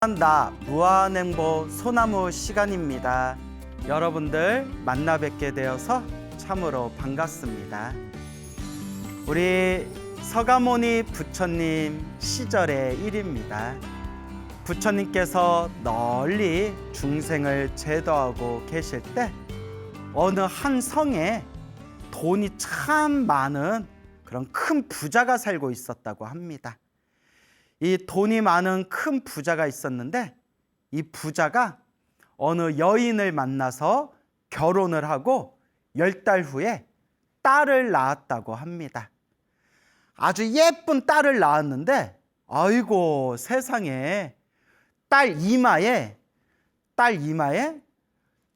나 무한행보 소나무 시간입니다. 여러분들 만나 뵙게 되어서 참으로 반갑습니다. 우리 서가모니 부처님 시절의 일입니다. 부처님께서 널리 중생을 제도하고 계실 때 어느 한 성에 돈이 참 많은 그런 큰 부자가 살고 있었다고 합니다. 이 돈이 많은 큰 부자가 있었는데 이 부자가 어느 여인을 만나서 결혼을 하고 10달 후에 딸을 낳았다고 합니다. 아주 예쁜 딸을 낳았는데 아이고 세상에 딸 이마에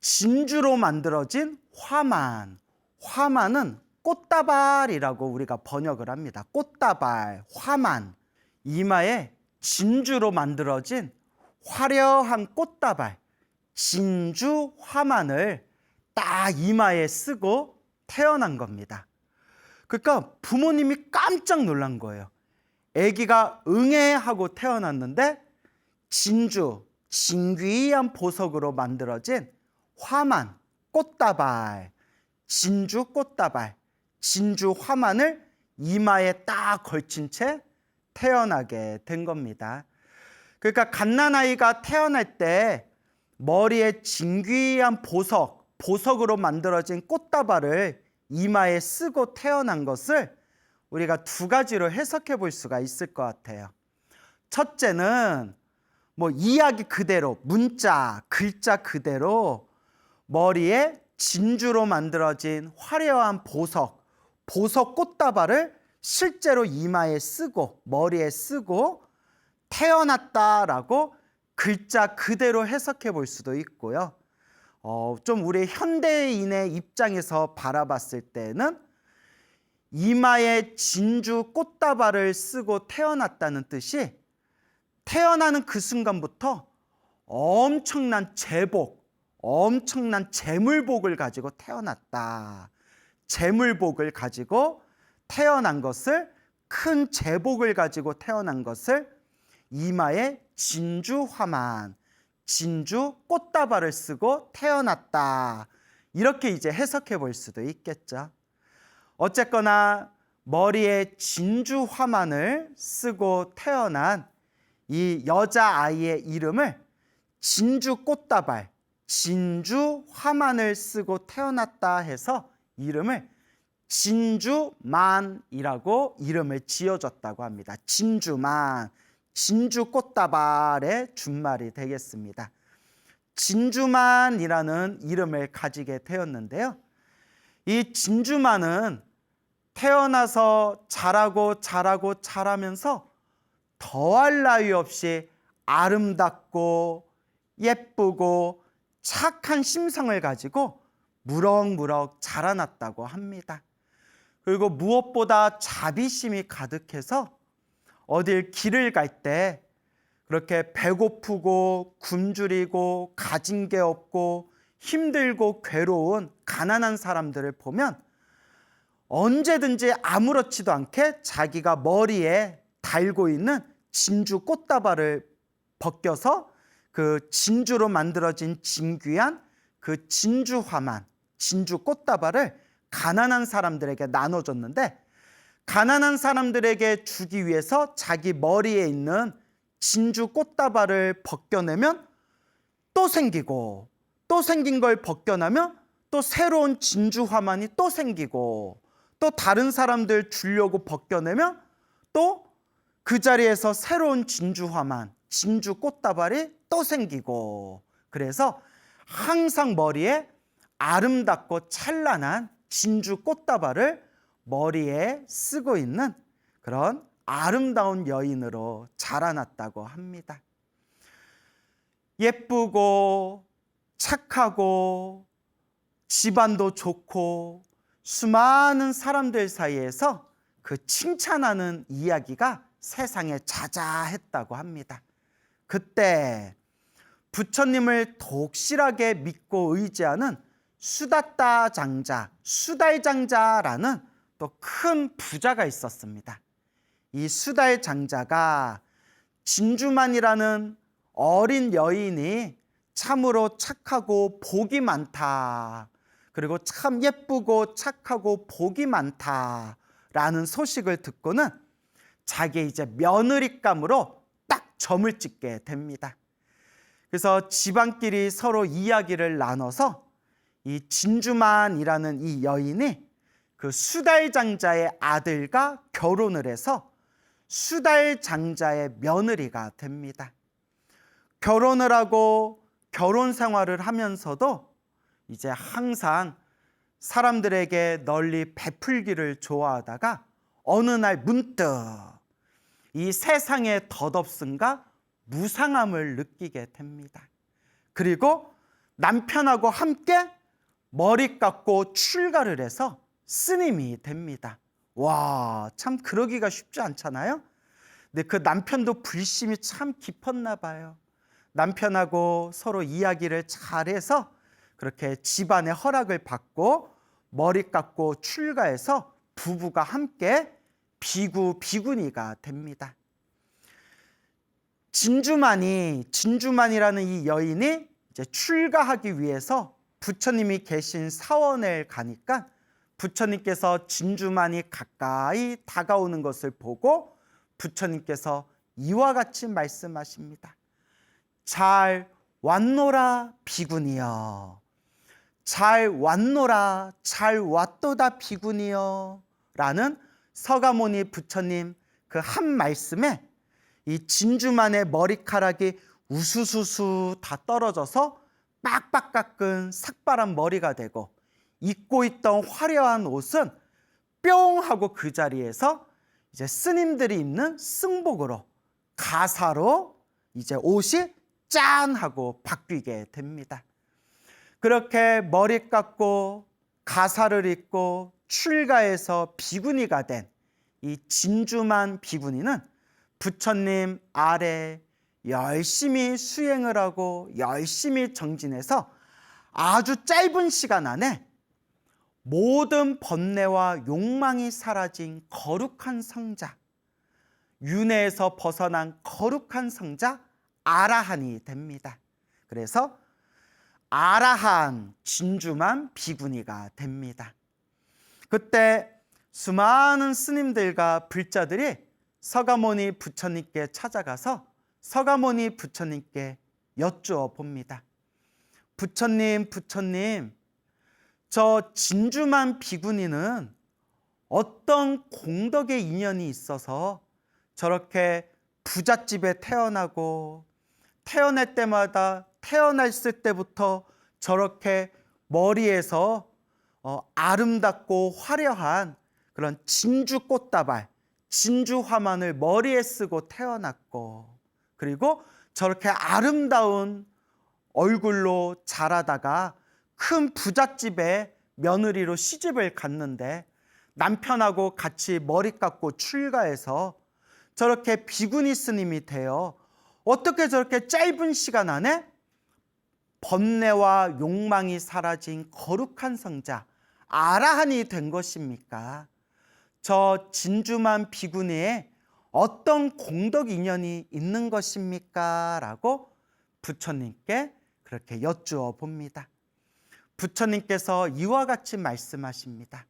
진주로 만들어진 화만은 꽃다발이라고 우리가 번역을 합니다. 꽃다발, 화만, 이마에 진주로 만들어진 화려한 꽃다발, 진주 화만을 딱 이마에 쓰고 태어난 겁니다. 그러니까 부모님이 깜짝 놀란 거예요. 아기가 응애하고 태어났는데 진귀한 보석으로 만들어진 화만, 꽃다발, 진주 꽃다발, 진주 화만을 이마에 딱 걸친 채 태어나게 된 겁니다. 그러니까 갓난아이가 태어날 때 머리에 진귀한 보석으로 만들어진 꽃다발을 이마에 쓰고 태어난 것을 우리가 두 가지로 해석해 볼 수가 있을 것 같아요. 첫째는 이야기 그대로, 글자 그대로 머리에 진주로 만들어진 화려한 보석 꽃다발을 실제로 이마에 쓰고 머리에 쓰고 태어났다라고 글자 그대로 해석해 볼 수도 있고요. 좀 우리 현대인의 입장에서 바라봤을 때는 이마에 진주 꽃다발을 쓰고 태어났다는 뜻이 태어나는 그 순간부터 엄청난 엄청난 재물복을 가지고 태어났다. 재물복을 가지고 태어난 것을, 큰 재복을 가지고 태어난 것을 이마에 진주 화만, 진주 꽃다발을 쓰고 태어났다. 이렇게 이제 해석해 볼 수도 있겠죠. 어쨌거나 머리에 진주 화만을 쓰고 태어난 이 여자아이의 이름을 진주 꽃다발, 진주 화만을 쓰고 태어났다 해서 이름을 진주만이라고 이름을 지어줬다고 합니다. 진주만, 진주 꽃다발의 준말이 되겠습니다. 진주만이라는 이름을 가지게 되었는데요. 이 진주만은 태어나서 자라면서 더할 나위 없이 아름답고 예쁘고 착한 심성을 가지고 무럭무럭 자라났다고 합니다. 그리고 무엇보다 자비심이 가득해서 어딜 길을 갈 때 그렇게 배고프고 굶주리고 가진 게 없고 힘들고 괴로운 가난한 사람들을 보면 언제든지 아무렇지도 않게 자기가 머리에 달고 있는 진주 꽃다발을 벗겨서 그 진주로 만들어진 진귀한 그 진주 화만, 진주 꽃다발을 가난한 사람들에게 나눠줬는데 가난한 사람들에게 주기 위해서 자기 머리에 있는 진주 꽃다발을 벗겨내면 또 생기고 또 생긴 걸 벗겨나면 또 새로운 진주 화만이 또 생기고 또 다른 사람들 주려고 벗겨내면 또 그 자리에서 새로운 진주 화만, 진주 꽃다발이 또 생기고 그래서 항상 머리에 아름답고 찬란한 진주 꽃다발을 머리에 쓰고 있는 그런 아름다운 여인으로 자라났다고 합니다. 예쁘고 착하고 집안도 좋고 수많은 사람들 사이에서 그 칭찬하는 이야기가 세상에 자자했다고 합니다. 그때 부처님을 독실하게 믿고 의지하는 수달장자라는 또 큰 부자가 있었습니다. 이 수달장자가 진주만이라는 어린 여인이 참으로 착하고 복이 많다. 그리고 참 예쁘고 착하고 복이 많다라는 소식을 듣고는 자기 이제 며느리감으로 딱 점을 찍게 됩니다. 그래서 집안끼리 서로 이야기를 나눠서 이 진주만이라는 이 여인이 그 수달장자의 아들과 결혼을 해서 수달장자의 며느리가 됩니다. 결혼을 하고 결혼 생활을 하면서도 이제 항상 사람들에게 널리 베풀기를 좋아하다가 어느 날 문득 이 세상의 덧없음과 무상함을 느끼게 됩니다. 그리고 남편하고 함께 머리 깎고 출가를 해서 스님이 됩니다. 와, 참 그러기가 쉽지 않잖아요. 근데 그 남편도 불심이 참 깊었나 봐요. 남편하고 서로 이야기를 잘해서 그렇게 집안의 허락을 받고 머리 깎고 출가해서 부부가 함께 비구니가 됩니다. 진주만이라는 이 여인이 이제 출가하기 위해서 부처님이 계신 사원을 가니까 부처님께서 진주만이 가까이 다가오는 것을 보고 부처님께서 이와 같이 말씀하십니다. 잘 왔노라 비구니여. 잘 왔노라, 잘 왔도다 비구니여 라는 서가모니 부처님 그 한 말씀에 이 진주만의 머리카락이 우수수수 다 떨어져서 빡빡 깎은 삭발한 머리가 되고 입고 있던 화려한 옷은 뿅 하고 그 자리에서 이제 스님들이 입는 승복으로 가사로 이제 옷이 짠 하고 바뀌게 됩니다. 그렇게 머리 깎고 가사를 입고 출가해서 비구니가 된 이 진주만 비구니는 부처님 아래 열심히 수행을 하고 열심히 정진해서 아주 짧은 시간 안에 모든 번뇌와 욕망이 사라진 거룩한 성자, 윤회에서 벗어난 거룩한 성자 아라한이 됩니다. 그래서 아라한 진주만 비구니가 됩니다. 그때 수많은 스님들과 불자들이 서가모니 부처님께 찾아가서 서가모니 부처님께 여쭈어 봅니다. 부처님, 저 진주만 비구니는 어떤 공덕의 인연이 있어서 저렇게 부잣집에 태어나고 태어날 때마다 태어났을 때부터 저렇게 머리에서 아름답고 화려한 그런 진주 꽃다발, 진주 화만을 머리에 쓰고 태어났고 그리고 저렇게 아름다운 얼굴로 자라다가 큰 부잣집에 며느리로 시집을 갔는데 남편하고 같이 머리 깎고 출가해서 저렇게 비구니 스님이 되어 어떻게 저렇게 짧은 시간 안에 번뇌와 욕망이 사라진 거룩한 성자 아라한이 된 것입니까? 저 진주만 비구니에 어떤 공덕 인연이 있는 것입니까? 라고 부처님께 그렇게 여쭈어 봅니다. 부처님께서 이와 같이 말씀하십니다.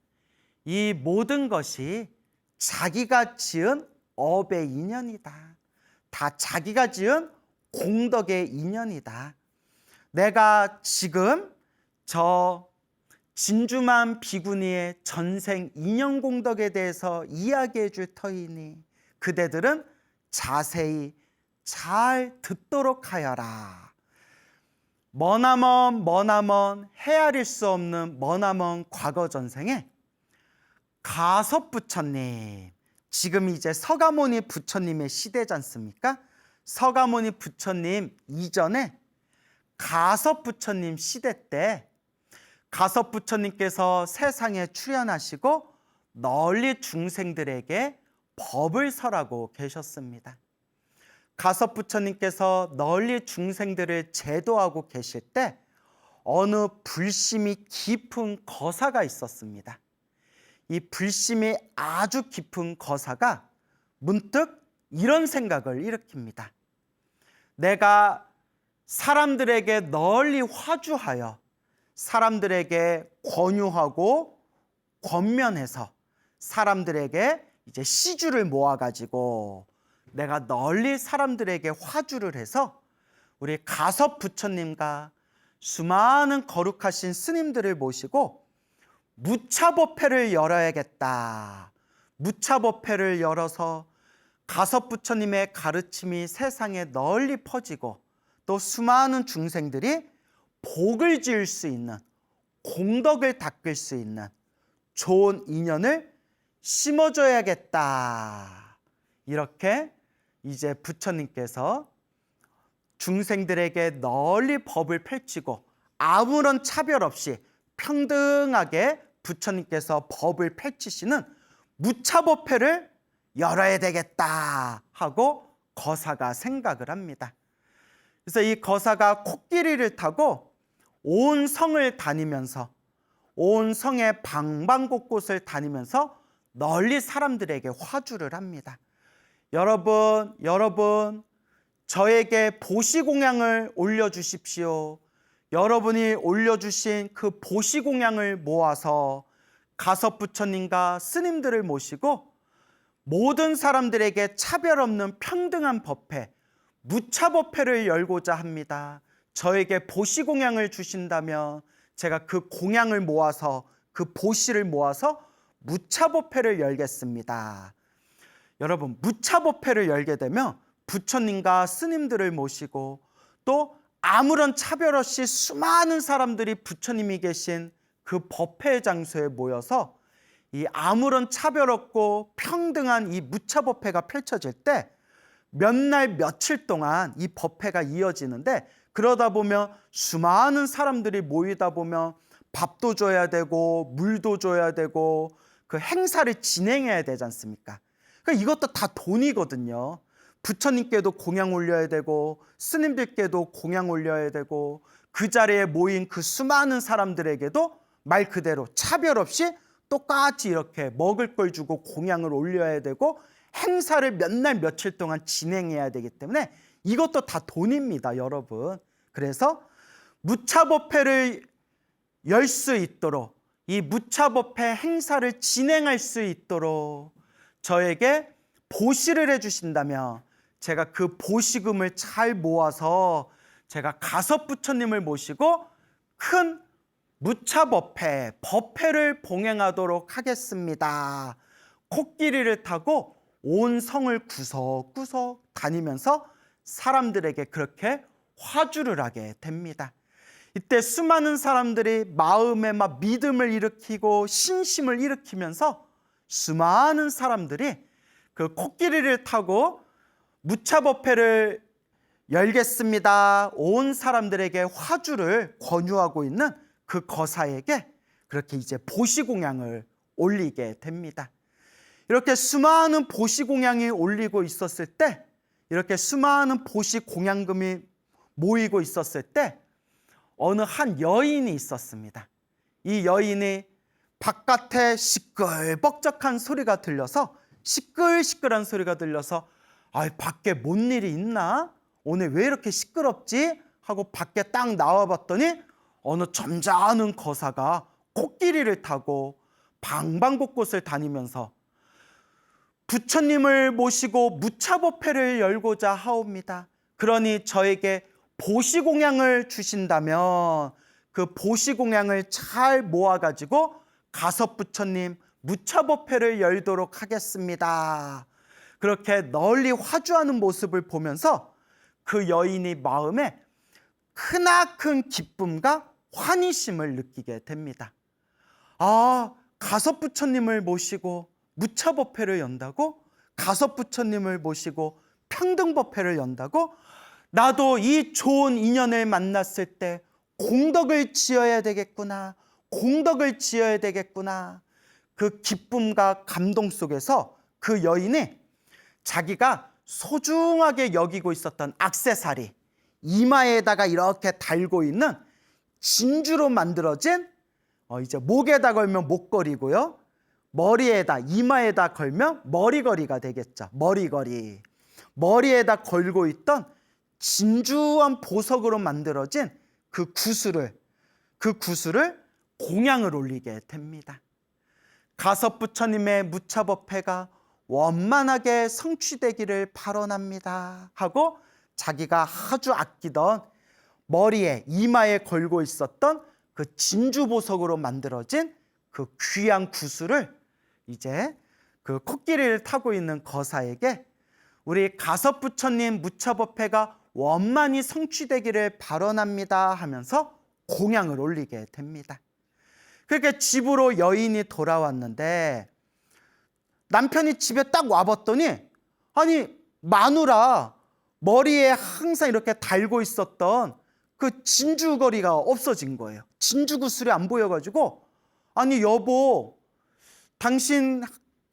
이 모든 것이 자기가 지은 업의 인연이다. 다 자기가 지은 공덕의 인연이다. 내가 지금 저 진주만 비구니의 전생 인연 공덕에 대해서 이야기해 줄 터이니 그대들은 자세히 잘 듣도록 하여라. 머나먼 헤아릴 수 없는 머나먼 과거 전생에 가섭 부처님, 지금 이제 서가모니 부처님의 시대지 않습니까? 서가모니 부처님 이전에 가섭 부처님 시대 때 가섭 부처님께서 세상에 출현하시고 널리 중생들에게 법을 설하고 계셨습니다. 가섭 부처님께서 널리 중생들을 제도하고 계실 때 어느 불심이 깊은 거사가 있었습니다. 이 불심이 아주 깊은 거사가 문득 이런 생각을 일으킵니다. 내가 사람들에게 널리 화주하여 사람들에게 권유하고 권면해서 사람들에게 이제 시주를 모아가지고 내가 널리 사람들에게 화주를 해서 우리 가섭 부처님과 수많은 거룩하신 스님들을 모시고 무차법회를 열어야겠다. 무차법회를 열어서 가섭 부처님의 가르침이 세상에 널리 퍼지고 또 수많은 중생들이 복을 지을 수 있는, 공덕을 닦을 수 있는 좋은 인연을 심어줘야겠다. 이렇게 이제 부처님께서 중생들에게 널리 법을 펼치고 아무런 차별 없이 평등하게 부처님께서 법을 펼치시는 무차법회를 열어야 되겠다 하고 거사가 생각을 합니다. 그래서 이 거사가 코끼리를 타고 온 성을 다니면서 온 성의 방방곳곳을 다니면서 널리 사람들에게 화주를 합니다. 여러분, 저에게 보시공양을 올려주십시오. 여러분이 올려주신 그 보시공양을 모아서 가섭 부처님과 스님들을 모시고 모든 사람들에게 차별 없는 평등한 법회, 무차법회를 열고자 합니다. 저에게 보시공양을 주신다면 제가 그 공양을 모아서 그 보시를 모아서 무차법회를 열겠습니다. 여러분, 무차법회를 열게 되면 부처님과 스님들을 모시고 또 아무런 차별 없이 수많은 사람들이 부처님이 계신 그 법회 장소에 모여서 이 아무런 차별 없고 평등한 이 무차법회가 펼쳐질 때 몇 날 며칠 동안 이 법회가 이어지는데, 그러다 보면 수많은 사람들이 모이다 보면 밥도 줘야 되고 물도 줘야 되고 그 행사를 진행해야 되지 않습니까? 그러니까 이것도 다 돈이거든요. 부처님께도 공양 올려야 되고 스님들께도 공양 올려야 되고 그 자리에 모인 그 수많은 사람들에게도 말 그대로 차별 없이 똑같이 이렇게 먹을 걸 주고 공양을 올려야 되고 행사를 몇 날 며칠 동안 진행해야 되기 때문에 이것도 다 돈입니다, 여러분. 그래서 무차법회를 열 수 있도록, 이 무차법회 행사를 진행할 수 있도록 저에게 보시를 해주신다면 제가 그 보시금을 잘 모아서 제가 가섭 부처님을 모시고 큰 무차법회, 법회를 봉행하도록 하겠습니다. 코끼리를 타고 온 성을 구석구석 다니면서 사람들에게 그렇게 화주를 하게 됩니다. 이때 수많은 사람들이 마음에 막 믿음을 일으키고 신심을 일으키면서 수많은 사람들이 그 코끼리를 타고 무차법회를 열겠습니다. 온 사람들에게 화주를 권유하고 있는 그 거사에게 그렇게 이제 보시공양을 올리게 됩니다. 이렇게 수많은 보시공양이 올리고 있었을 때, 이렇게 수많은 보시공양금이 모이고 있었을 때 어느 한 여인이 있었습니다. 이 여인이 바깥에 시끌벅적한 소리가 들려서 시끌시끌한 소리가 들려서 밖에 뭔 일이 있나? 오늘 왜 이렇게 시끄럽지? 하고 밖에 딱 나와봤더니 어느 점잖은 거사가 코끼리를 타고 방방곳곳을 다니면서 부처님을 모시고 무차법회를 열고자 하옵니다. 그러니 저에게 보시공양을 주신다면 그 보시공양을 잘 모아가지고 가섭 부처님 무차법회를 열도록 하겠습니다. 그렇게 널리 화주하는 모습을 보면서 그 여인이 마음에 크나큰 기쁨과 환희심을 느끼게 됩니다. 가섭 부처님을 모시고 무차법회를 연다고? 가섭 부처님을 모시고 평등법회를 연다고? 나도 이 좋은 인연을 만났을 때 공덕을 지어야 되겠구나. 공덕을 지어야 되겠구나. 그 기쁨과 감동 속에서 그 여인이 자기가 소중하게 여기고 있었던 액세서리, 이마에다가 이렇게 달고 있는 진주로 만들어진 이제 목에다 걸면 목걸이고요. 머리에다, 이마에다 걸면 머리걸이가 되겠죠. 머리걸이. 머리에다 걸고 있던 진주한 보석으로 만들어진 그 구슬을 공양을 올리게 됩니다. 가섭부처님의 무차법회가 원만하게 성취되기를 발언합니다 하고 자기가 아주 아끼던 머리에 이마에 걸고 있었던 그 진주보석으로 만들어진 그 귀한 구슬을 이제 그 코끼리를 타고 있는 거사에게 우리 가섭부처님 무차법회가 원만히 성취되기를 발언합니다 하면서 공양을 올리게 됩니다. 그렇게 집으로 여인이 돌아왔는데 남편이 집에 딱 와봤더니 아니 마누라 머리에 항상 이렇게 달고 있었던 그 진주거리가 없어진 거예요. 진주구슬이 안 보여가지고 아니 여보 당신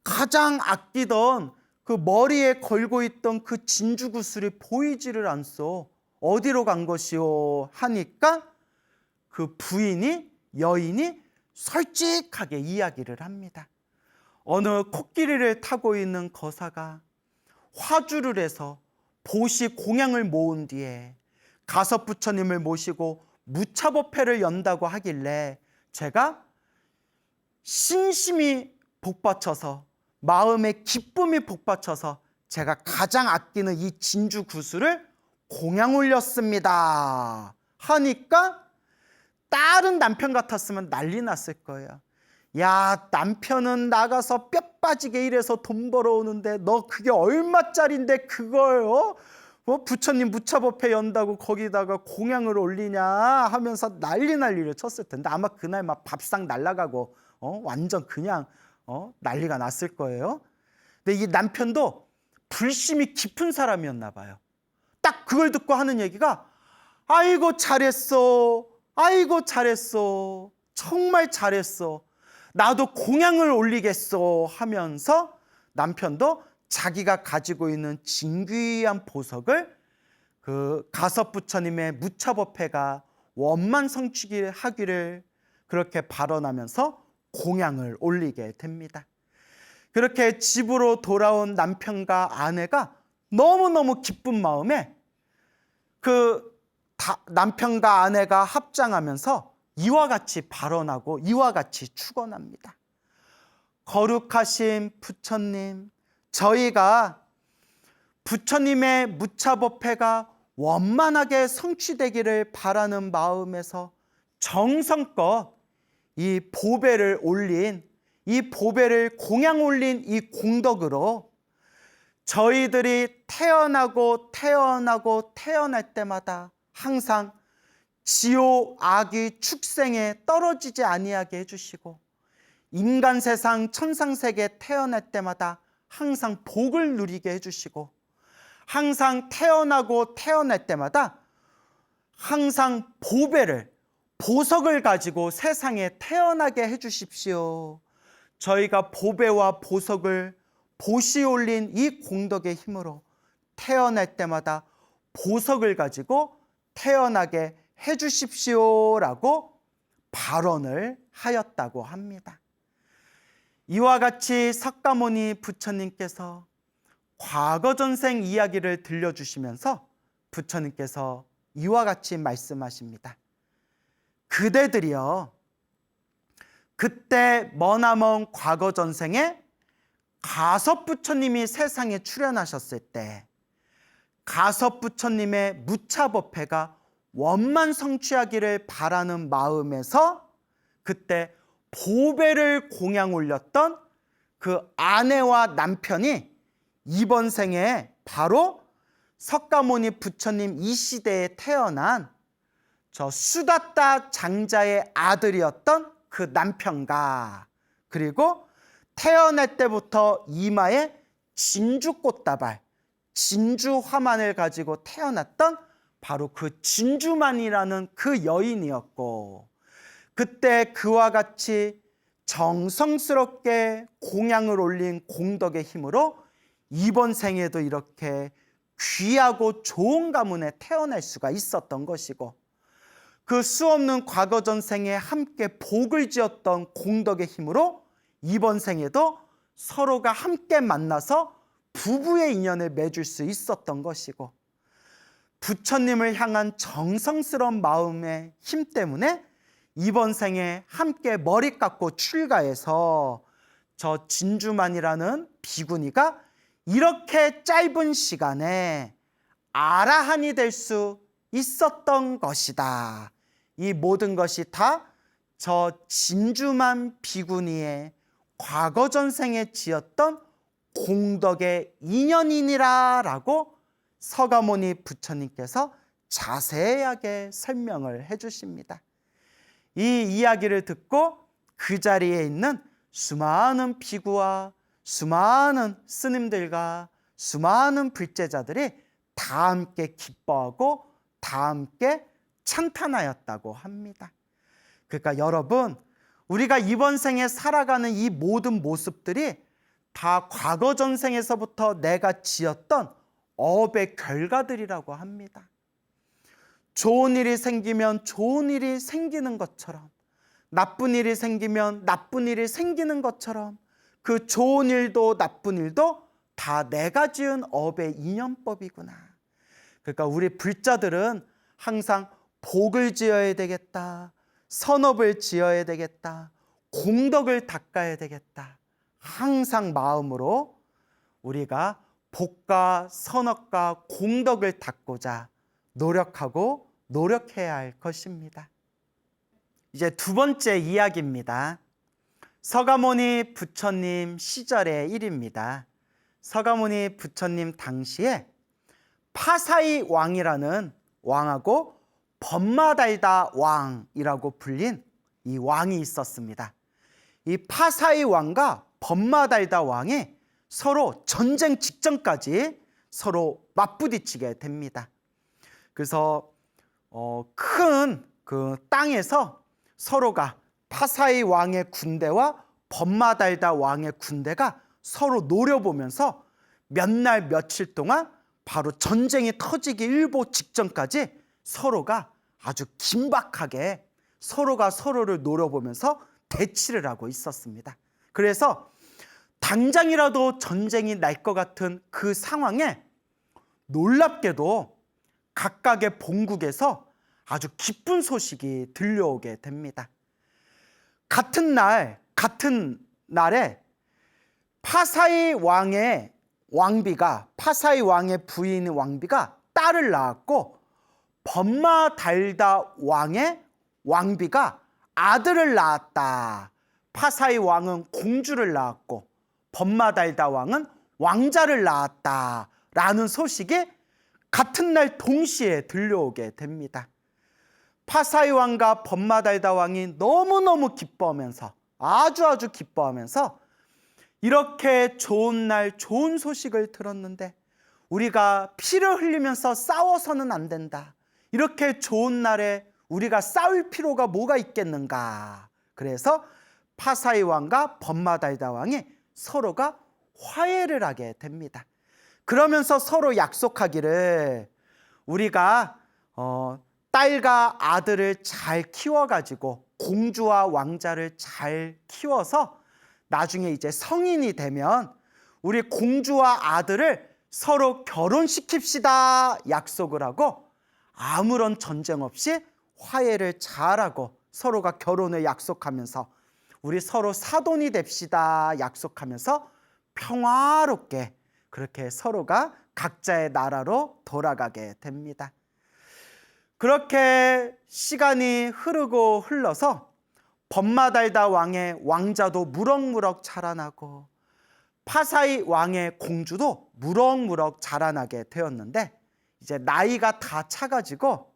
가장 아끼던 그 머리에 걸고 있던 그 진주구슬이 보이지를 않소. 어디로 간 것이오? 하니까 그 여인이 솔직하게 이야기를 합니다. 어느 코끼리를 타고 있는 거사가 화주를 해서 보시 공양을 모은 뒤에 가섭부처님을 모시고 무차법회를 연다고 하길래 제가 신심이 복받쳐서 마음의 기쁨이 복받쳐서 제가 가장 아끼는 이 진주 구슬을 공양 올렸습니다 하니까 다른 남편 같았으면 난리 났을 거예요. 야, 남편은 나가서 뼈 빠지게 일해서 돈 벌어오는데 너 그게 얼마짜린데 그걸 부처님 무차법회 연다고 거기다가 공양을 올리냐 하면서 난리를 쳤을 텐데 아마 그날 막 밥상 날아가고 완전 그냥 난리가 났을 거예요. 근데 이 남편도 불심이 깊은 사람이었나 봐요. 딱 그걸 듣고 하는 얘기가 아이고 잘했어. 아이고 잘했어. 정말 잘했어. 나도 공양을 올리겠어 하면서 남편도 자기가 가지고 있는 진귀한 보석을 그 가섭부처님의 무차법회가 원만 성취하기를 그렇게 발언하면서 공양을 올리게 됩니다. 그렇게 집으로 돌아온 남편과 아내가 너무너무 기쁜 마음에 남편과 아내가 합장하면서 이와 같이 발언하고 이와 같이 축원합니다. 거룩하신 부처님, 저희가 부처님의 무차법회가 원만하게 성취되기를 바라는 마음에서 정성껏 이 보배를 공양 올린 이 공덕으로 저희들이 태어날 때마다 항상 지옥 악의 축생에 떨어지지 아니하게 해주시고 인간 세상 천상 세계에 태어날 때마다 항상 복을 누리게 해주시고 항상 태어날 때마다 항상 보석을 가지고 세상에 태어나게 해주십시오. 저희가 보배와 보석을 보시 올린 이 공덕의 힘으로 태어날 때마다 보석을 가지고 태어나게 해주십시오라고 발언을 하였다고 합니다. 이와 같이 석가모니 부처님께서 과거 전생 이야기를 들려주시면서 부처님께서 이와 같이 말씀하십니다. 그대들이여 그때 머나먼 과거 전생에 가섭부처님이 세상에 출현하셨을 때 가섭부처님의 무차법회가 원만 성취하기를 바라는 마음에서 그때 보배를 공양 올렸던 그 아내와 남편이 이번 생에 바로 석가모니 부처님 이 시대에 태어난 저 수다따 장자의 아들이었던 그 남편과 그리고 태어날 때부터 이마에 진주꽃다발, 진주화만을 가지고 태어났던 바로 그 진주만이라는 그 여인이었고 그때 그와 같이 정성스럽게 공양을 올린 공덕의 힘으로 이번 생에도 이렇게 귀하고 좋은 가문에 태어날 수가 있었던 것이고 그 수없는 과거 전생에 함께 복을 지었던 공덕의 힘으로 이번 생에도 서로가 함께 만나서 부부의 인연을 맺을 수 있었던 것이고 부처님을 향한 정성스러운 마음의 힘 때문에 이번 생에 함께 머리 깎고 출가해서 저 진주만이라는 비구니가 이렇게 짧은 시간에 아라한이 될 수 있었던 것이다. 이 모든 것이 다 저 진주만 비구니의 과거 전생에 지었던 공덕의 인연이니라 라고 서가모니 부처님께서 자세하게 설명을 해주십니다. 이 이야기를 듣고 그 자리에 있는 수많은 비구와 수많은 스님들과 수많은 불제자들이 다 함께 기뻐하고 다 함께 찬탄하였다고 합니다. 그러니까 여러분, 우리가 이번 생에 살아가는 이 모든 모습들이 다 과거 전생에서부터 내가 지었던 업의 결과들이라고 합니다. 좋은 일이 생기면 좋은 일이 생기는 것처럼, 나쁜 일이 생기면 나쁜 일이 생기는 것처럼 그 좋은 일도 나쁜 일도 다 내가 지은 업의 인연법이구나. 그러니까 우리 불자들은 항상 복을 지어야 되겠다, 선업을 지어야 되겠다, 공덕을 닦아야 되겠다, 항상 마음으로 우리가 복과 선업과 공덕을 닦고자 노력하고 노력해야 할 것입니다. 이제 두 번째 이야기입니다. 서가모니 부처님 시절의 일입니다. 서가모니 부처님 당시에 파사이 왕이라는 왕하고 법마달다 왕이라고 불린 이 왕이 있었습니다. 이 파사이 왕과 법마달다 왕이 서로 전쟁 직전까지 서로 맞부딪히게 됩니다. 그래서 큰 그 땅에서 서로가 파사이 왕의 군대와 법마달다 왕의 군대가 서로 노려보면서 몇 날 며칠 동안 바로 전쟁이 터지기 일보 직전까지 서로가 아주 긴박하게 서로가 서로를 노려보면서 대치를 하고 있었습니다. 그래서 당장이라도 전쟁이 날 것 같은 그 상황에 놀랍게도 각각의 본국에서 아주 기쁜 소식이 들려오게 됩니다. 같은 날에 파사이 왕의 부인 왕비가 딸을 낳았고 법마달다 왕의 왕비가 아들을 낳았다. 파사이 왕은 공주를 낳았고 법마달다 왕은 왕자를 낳았다라는 소식이 같은 날 동시에 들려오게 됩니다. 파사이 왕과 법마달다 왕이 너무너무 기뻐하면서 아주 기뻐하면서 이렇게 좋은 날 좋은 소식을 들었는데 우리가 피를 흘리면서 싸워서는 안 된다. 이렇게 좋은 날에 우리가 싸울 필요가 뭐가 있겠는가. 그래서 파사이 왕과 법마달다 왕이 서로가 화해를 하게 됩니다. 그러면서 서로 약속하기를 우리가 딸과 아들을 잘 키워가지고 공주와 왕자를 잘 키워서 나중에 이제 성인이 되면 우리 공주와 아들을 서로 결혼시킵시다 약속을 하고 아무런 전쟁 없이 화해를 잘하고 서로가 결혼을 약속하면서 우리 서로 사돈이 됩시다 약속하면서 평화롭게 그렇게 서로가 각자의 나라로 돌아가게 됩니다. 그렇게 시간이 흐르고 흘러서 법마달다 왕의 왕자도 무럭무럭 자라나고 파사이 왕의 공주도 무럭무럭 자라나게 되었는데 이제 나이가 다 차가지고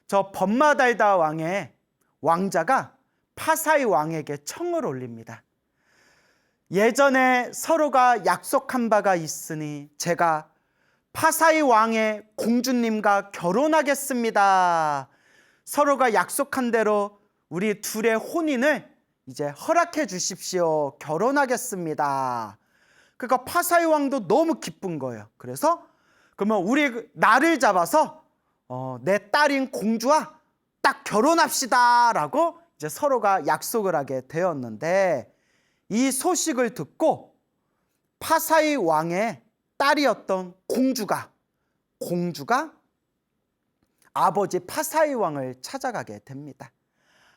저 법마달다 왕의 왕자가 파사이 왕에게 청을 올립니다. 예전에 서로가 약속한 바가 있으니 제가 파사이 왕의 공주님과 결혼하겠습니다. 서로가 약속한 대로 우리 둘의 혼인을 이제 허락해 주십시오. 결혼하겠습니다. 그러니까 파사이 왕도 너무 기쁜 거예요. 그래서 그러면 우리 날을 잡아서 내 딸인 공주와 딱 결혼합시다라고 이제 서로가 약속을 하게 되었는데 이 소식을 듣고 파사이 왕의 딸이었던 공주가 아버지 파사이 왕을 찾아가게 됩니다.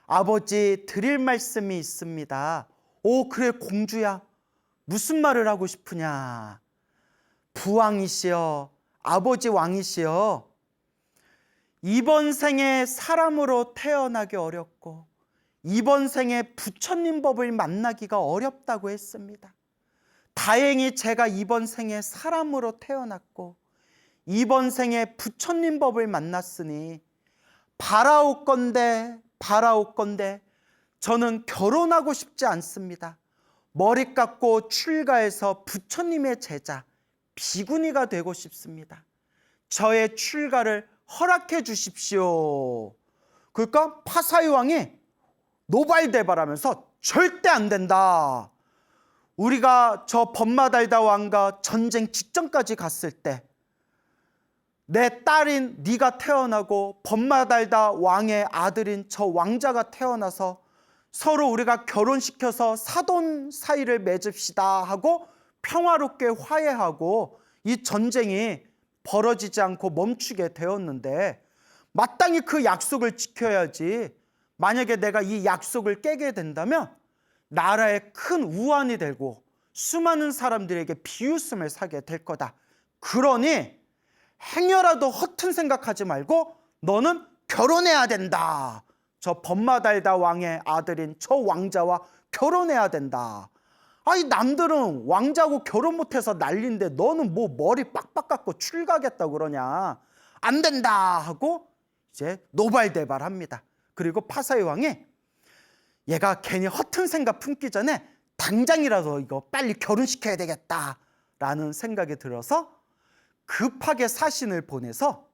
아버지, 드릴 말씀이 있습니다. 오, 그래 공주야. 무슨 말을 하고 싶으냐? 부왕이시여, 아버지 왕이시여, 이번 생에 사람으로 태어나기 어렵고 이번 생에 부처님 법을 만나기가 어렵다고 했습니다. 다행히 제가 이번 생에 사람으로 태어났고 이번 생에 부처님 법을 만났으니 바라옵건대 저는 결혼하고 싶지 않습니다. 머리 깎고 출가해서 부처님의 제자, 비구니가 되고 싶습니다. 저의 출가를 허락해 주십시오. 그러니까 파사이 왕이 노발대발하면서 절대 안 된다. 우리가 저 법마달다 왕과 전쟁 직전까지 갔을 때 내 딸인 네가 태어나고 법마달다 왕의 아들인 저 왕자가 태어나서 서로 우리가 결혼시켜서 사돈 사이를 맺읍시다 하고 평화롭게 화해하고 이 전쟁이 벌어지지 않고 멈추게 되었는데 마땅히 그 약속을 지켜야지. 만약에 내가 이 약속을 깨게 된다면 나라에 큰 우환이 되고 수많은 사람들에게 비웃음을 사게 될 거다. 그러니 행여라도 허튼 생각하지 말고 너는 결혼해야 된다. 저 법마달다 왕의 아들인 저 왕자와 결혼해야 된다. 아니 남들은 왕자하고 결혼 못해서 난리인데 너는 뭐 머리 빡빡 깎고 출가하겠다고 그러냐. 안 된다 하고 이제 노발대발합니다. 그리고 파사이 왕이 얘가 괜히 허튼 생각 품기 전에 당장이라도 이거 빨리 결혼시켜야 되겠다라는 생각이 들어서 급하게 사신을 보내서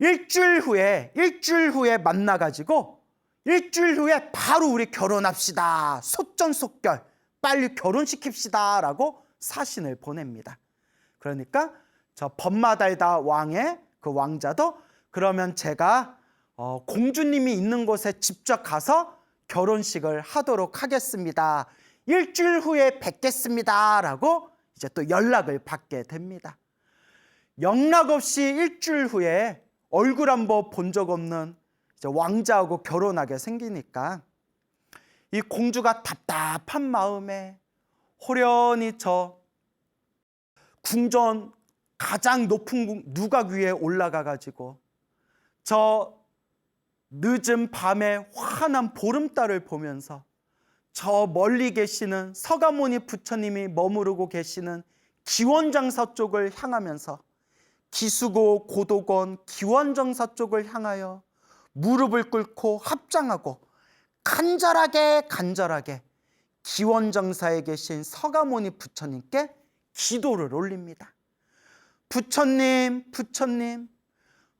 일주일 후에 만나가지고 일주일 후에 바로 우리 결혼합시다. 속전속결 빨리 결혼시킵시다 라고 사신을 보냅니다. 그러니까 저 법마달다 왕의 그 왕자도 그러면 제가 공주님이 있는 곳에 직접 가서 결혼식을 하도록 하겠습니다. 일주일 후에 뵙겠습니다 라고 이제 또 연락을 받게 됩니다. 영락없이 일주일 후에 얼굴 한번 본 적 없는 이제 왕자하고 결혼하게 생기니까 이 공주가 답답한 마음에 호련히 저 궁전 가장 높은 누각 위에 올라가 가지고 저 늦은 밤에 환한 보름달을 보면서 저 멀리 계시는 서가모니 부처님이 머무르고 계시는 기원장사 쪽을 향하면서 기수고 고도건 기원정사 쪽을 향하여 무릎을 꿇고 합장하고 간절하게 기원정사에 계신 서가모니 부처님께 기도를 올립니다.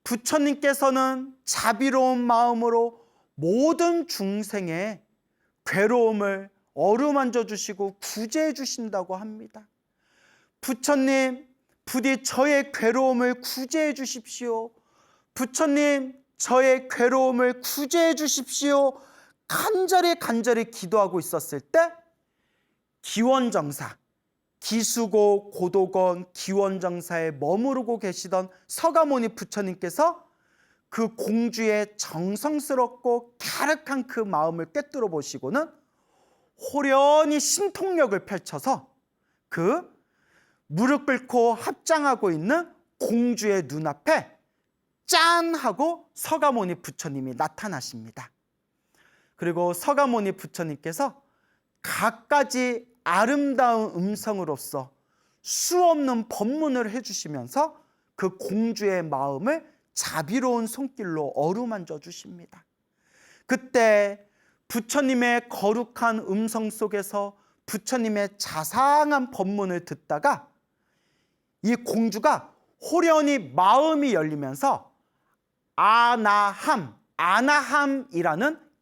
부처님께서는 자비로운 마음으로 모든 중생의 괴로움을 어루만져 주시고 구제해 주신다고 합니다. 부처님, 부디 저의 괴로움을 구제해 주십시오. 부처님, 저의 괴로움을 구제해 주십시오. 간절히 기도하고 있었을 때 기원정사, 기수고 고도건 기원정사에 머무르고 계시던 서가모니 부처님께서 그 공주의 정성스럽고 갸륵한 그 마음을 꿰뚫어 보시고는 호련히 신통력을 펼쳐서 그 무릎 꿇고 합장하고 있는 공주의 눈앞에 짠 하고 서가모니 부처님이 나타나십니다. 그리고 서가모니 부처님께서 갖가지 아름다운 음성으로서 수없는 법문을 해주시면서 그 공주의 마음을 자비로운 손길로 어루만져 주십니다. 그때 부처님의 거룩한 음성 속에서 부처님의 자상한 법문을 듣다가 이 공주가 호련히 마음이 열리면서 아나함이라는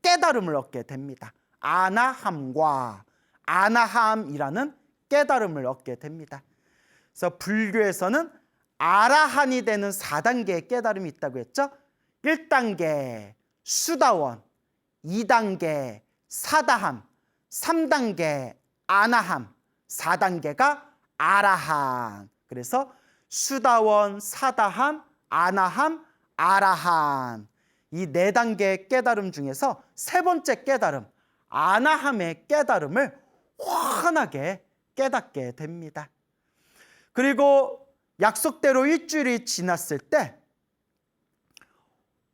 깨달음을 얻게 됩니다. 아나함이라는 깨달음을 얻게 됩니다. 그래서 불교에서는 아라한이 되는 4단계의 깨달음이 있다고 했죠. 1단계 수다원, 2단계 사다함, 3단계 아나함, 4단계가 아라한. 그래서 수다원, 사다함, 아나함, 아라한, 이 네 단계의 깨달음 중에서 세 번째 깨달음, 아나함의 깨달음을 환하게 깨닫게 됩니다. 그리고 약속대로 일주일이 지났을 때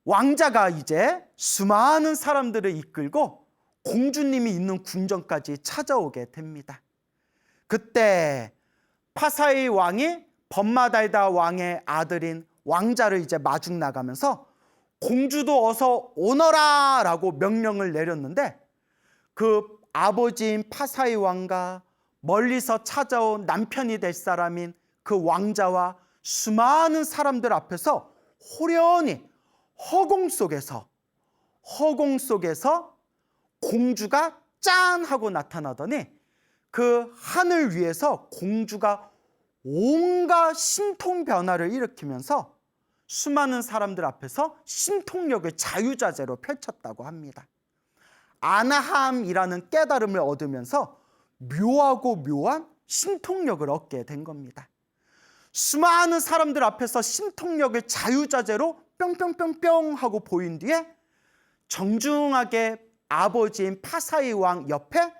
왕자가 이제 수많은 사람들을 이끌고 공주님이 있는 궁전까지 찾아오게 됩니다. 그때 파사의 왕이 번마달다 왕의 아들인 왕자를 이제 마중 나가면서 공주도 어서 오너라 라고 명령을 내렸는데, 그 아버지인 파사의 왕과 멀리서 찾아온 남편이 될 사람인 그 왕자와 수많은 사람들 앞에서 호련히 허공 속에서 공주가 짠 하고 나타나더니 그 하늘 위에서 공주가 온갖 신통 변화를 일으키면서 수많은 사람들 앞에서 신통력을 자유자재로 펼쳤다고 합니다. 아나함이라는 깨달음을 얻으면서 묘하고 묘한 신통력을 얻게 된 겁니다. 수많은 사람들 앞에서 신통력을 자유자재로 뿅뿅뿅뿅 하고 보인 뒤에 정중하게 아버지인 파사의 왕 옆에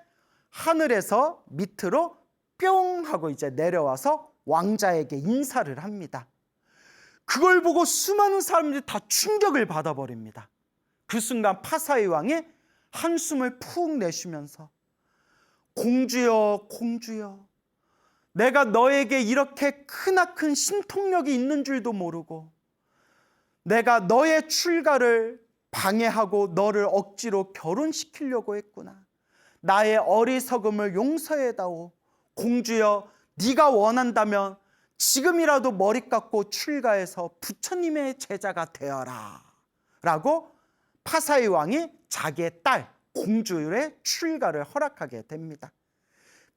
하늘에서 밑으로 뿅 하고 이제 내려와서 왕자에게 인사를 합니다. 그걸 보고 수많은 사람들이 다 충격을 받아버립니다. 그 순간 파사의 왕이 한숨을 푹 내쉬면서 공주여, 공주여, 내가 너에게 이렇게 크나큰 신통력이 있는 줄도 모르고 내가 너의 출가를 방해하고 너를 억지로 결혼시키려고 했구나. 나의 어리석음을 용서해다오. 공주여, 네가 원한다면 지금이라도 머리 깎고 출가해서 부처님의 제자가 되어라 라고 파사의 왕이 자기의 딸 공주의 출가를 허락하게 됩니다.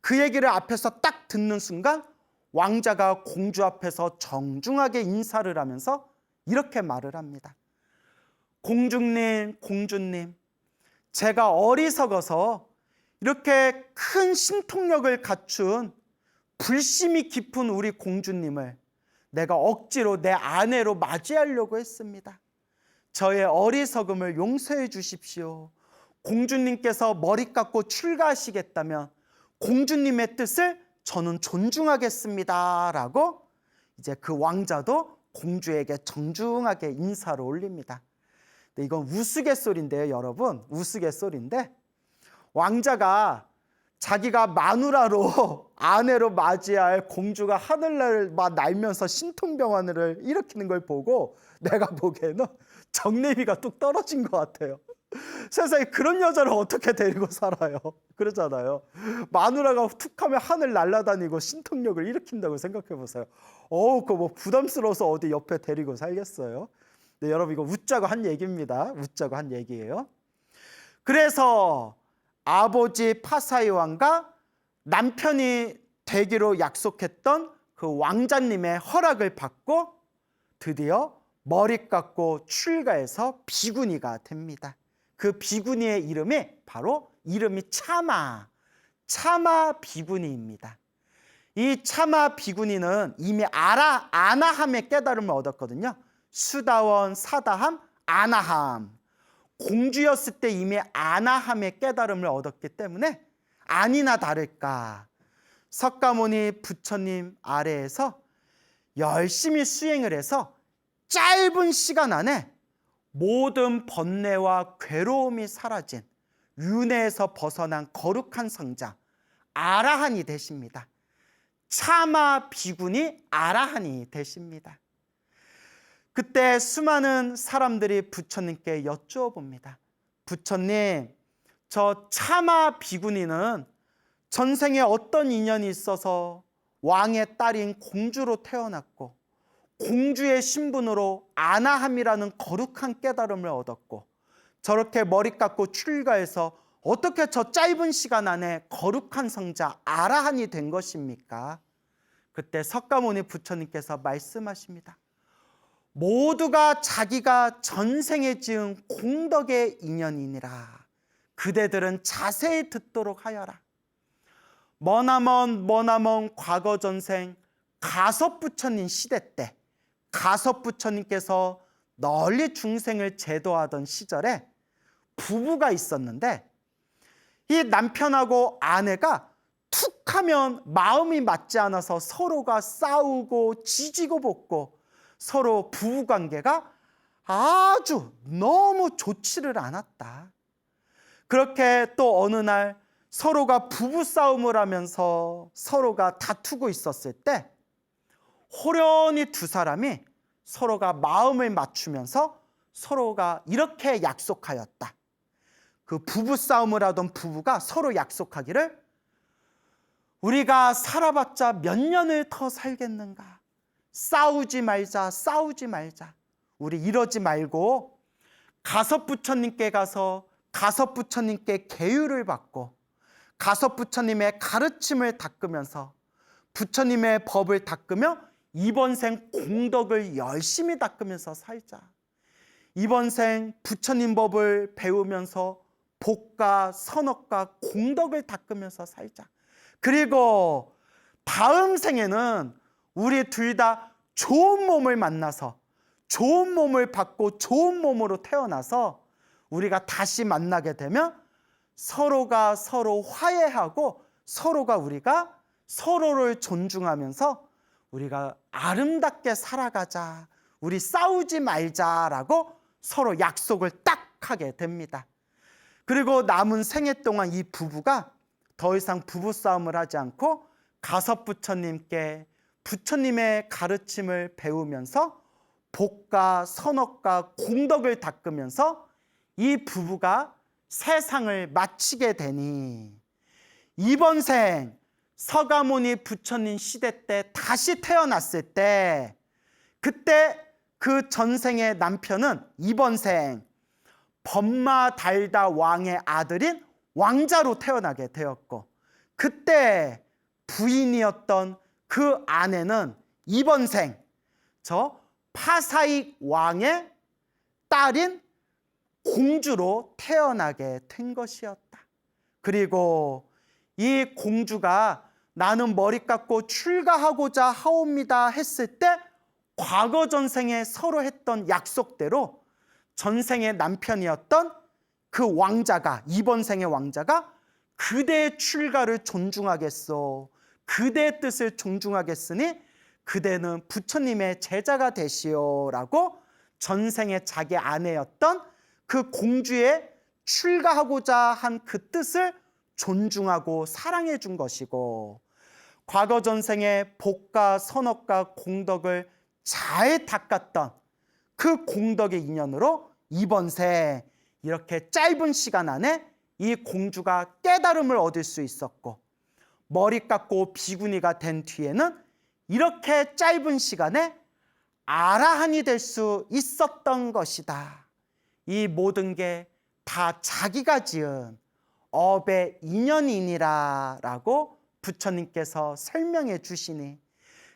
그 얘기를 앞에서 딱 듣는 순간 왕자가 공주 앞에서 정중하게 인사를 하면서 이렇게 말을 합니다. 공주님, 공주님, 제가 어리석어서 이렇게 큰 신통력을 갖춘 불심이 깊은 우리 공주님을 내가 억지로 내 아내로 맞이하려고 했습니다. 저의 어리석음을 용서해 주십시오. 공주님께서 머리 깎고 출가하시겠다면 공주님의 뜻을 저는 존중하겠습니다 라고 이제 그 왕자도 공주에게 정중하게 인사를 올립니다. 근데 이건 우스갯소리인데요, 여러분. 우스갯소리인데 왕자가 자기가 마누라로 아내로 맞이할 공주가 하늘을 막 날면서 신통병환을 일으키는 걸 보고 내가 보기에는 정내미가 뚝 떨어진 것 같아요. 세상에 그런 여자를 어떻게 데리고 살아요? 그러잖아요. 마누라가 툭하면 하늘 날아다니고 신통력을 일으킨다고 생각해 보세요. 그거 뭐 부담스러워서 어디 옆에 데리고 살겠어요? 네, 여러분 이거 웃자고 한 얘기입니다. 웃자고 한 얘기예요. 그래서 아버지 파사의 왕과 남편이 되기로 약속했던 그 왕자님의 허락을 받고 드디어 머리 깎고 출가해서 비구니가 됩니다. 그 비구니의 이름이 바로 이름이 차마 비구니입니다. 이 차마 비구니는 이미 아나함의 깨달음을 얻었거든요. 수다원, 사다함, 아나함. 공주였을 때 이미 아나함의 깨달음을 얻었기 때문에 아니나 다를까 석가모니 부처님 아래에서 열심히 수행을 해서 짧은 시간 안에 모든 번뇌와 괴로움이 사라진 윤회에서 벗어난 거룩한 성자 아라한이 되십니다. 차마 비구니 아라한이 되십니다. 그때 수많은 사람들이 부처님께 여쭈어봅니다. 부처님, 저 차마 비구니는 전생에 어떤 인연이 있어서 왕의 딸인 공주로 태어났고 공주의 신분으로 아나함이라는 거룩한 깨달음을 얻었고 저렇게 머리 깎고 출가해서 어떻게 저 짧은 시간 안에 거룩한 성자 아라한이 된 것입니까? 그때 석가모니 부처님께서 말씀하십니다. 모두가 자기가 전생에 지은 공덕의 인연이니라. 그대들은 자세히 듣도록 하여라. 머나먼 과거 전생 가섭부처님 시대 때 가섭부처님께서 널리 중생을 제도하던 시절에 부부가 있었는데 이 남편하고 아내가 툭 하면 마음이 맞지 않아서 서로가 싸우고 지지고 볶고 서로 부부관계가 아주 너무 좋지를 않았다. 그렇게 또 어느 날 서로가 부부싸움을 하면서 서로가 다투고 있었을 때 호련히 두 사람이 서로가 마음을 맞추면서 서로가 이렇게 약속하였다. 그 부부싸움을 하던 부부가 서로 약속하기를 우리가 살아봤자 몇 년을 더 살겠는가. 싸우지 말자, 싸우지 말자. 우리 이러지 말고 가섭부처님께 가서 가섭부처님께 계율을 받고 가섭부처님의 가르침을 닦으면서 부처님의 법을 닦으며 이번 생 공덕을 열심히 닦으면서 살자. 이번 생 부처님 법을 배우면서 복과 선업과 공덕을 닦으면서 살자. 그리고 다음 생에는 우리 둘 다 좋은 몸을 만나서 좋은 몸을 받고 좋은 몸으로 태어나서 우리가 다시 만나게 되면 서로가 서로 화해하고 서로가 우리가 서로를 존중하면서 우리가 아름답게 살아가자. 우리 싸우지 말자라고 서로 약속을 딱 하게 됩니다. 그리고 남은 생애 동안 이 부부가 더 이상 부부싸움을 하지 않고 가섭부처님께 부처님의 가르침을 배우면서 복과 선업과 공덕을 닦으면서 이 부부가 세상을 마치게 되니 이번 생 서가모니 부처님 시대 때 다시 태어났을 때 그때 그 전생의 남편은 이번 생 법마달다 왕의 아들인 왕자로 태어나게 되었고 그때 부인이었던 그 아내는 이번 생 저 파사익 왕의 딸인 공주로 태어나게 된 것이었다. 그리고 이 공주가 나는 머리 깎고 출가하고자 하옵니다 했을 때 과거 전생에 서로 했던 약속대로 전생의 남편이었던 그 왕자가 이번 생의 왕자가 그대의 출가를 존중하겠소. 그대의 뜻을 존중하겠으니 그대는 부처님의 제자가 되시오라고 전생의 자기 아내였던 그 공주의 출가하고자 한 그 뜻을 존중하고 사랑해 준 것이고 과거 전생의 복과 선업과 공덕을 잘 닦았던 그 공덕의 인연으로 이번 생 이렇게 짧은 시간 안에 이 공주가 깨달음을 얻을 수 있었고 머리 깎고 비구니가 된 뒤에는 이렇게 짧은 시간에 아라한이 될 수 있었던 것이다. 이 모든 게 다 자기가 지은 업의 인연이니라 라고 부처님께서 설명해 주시니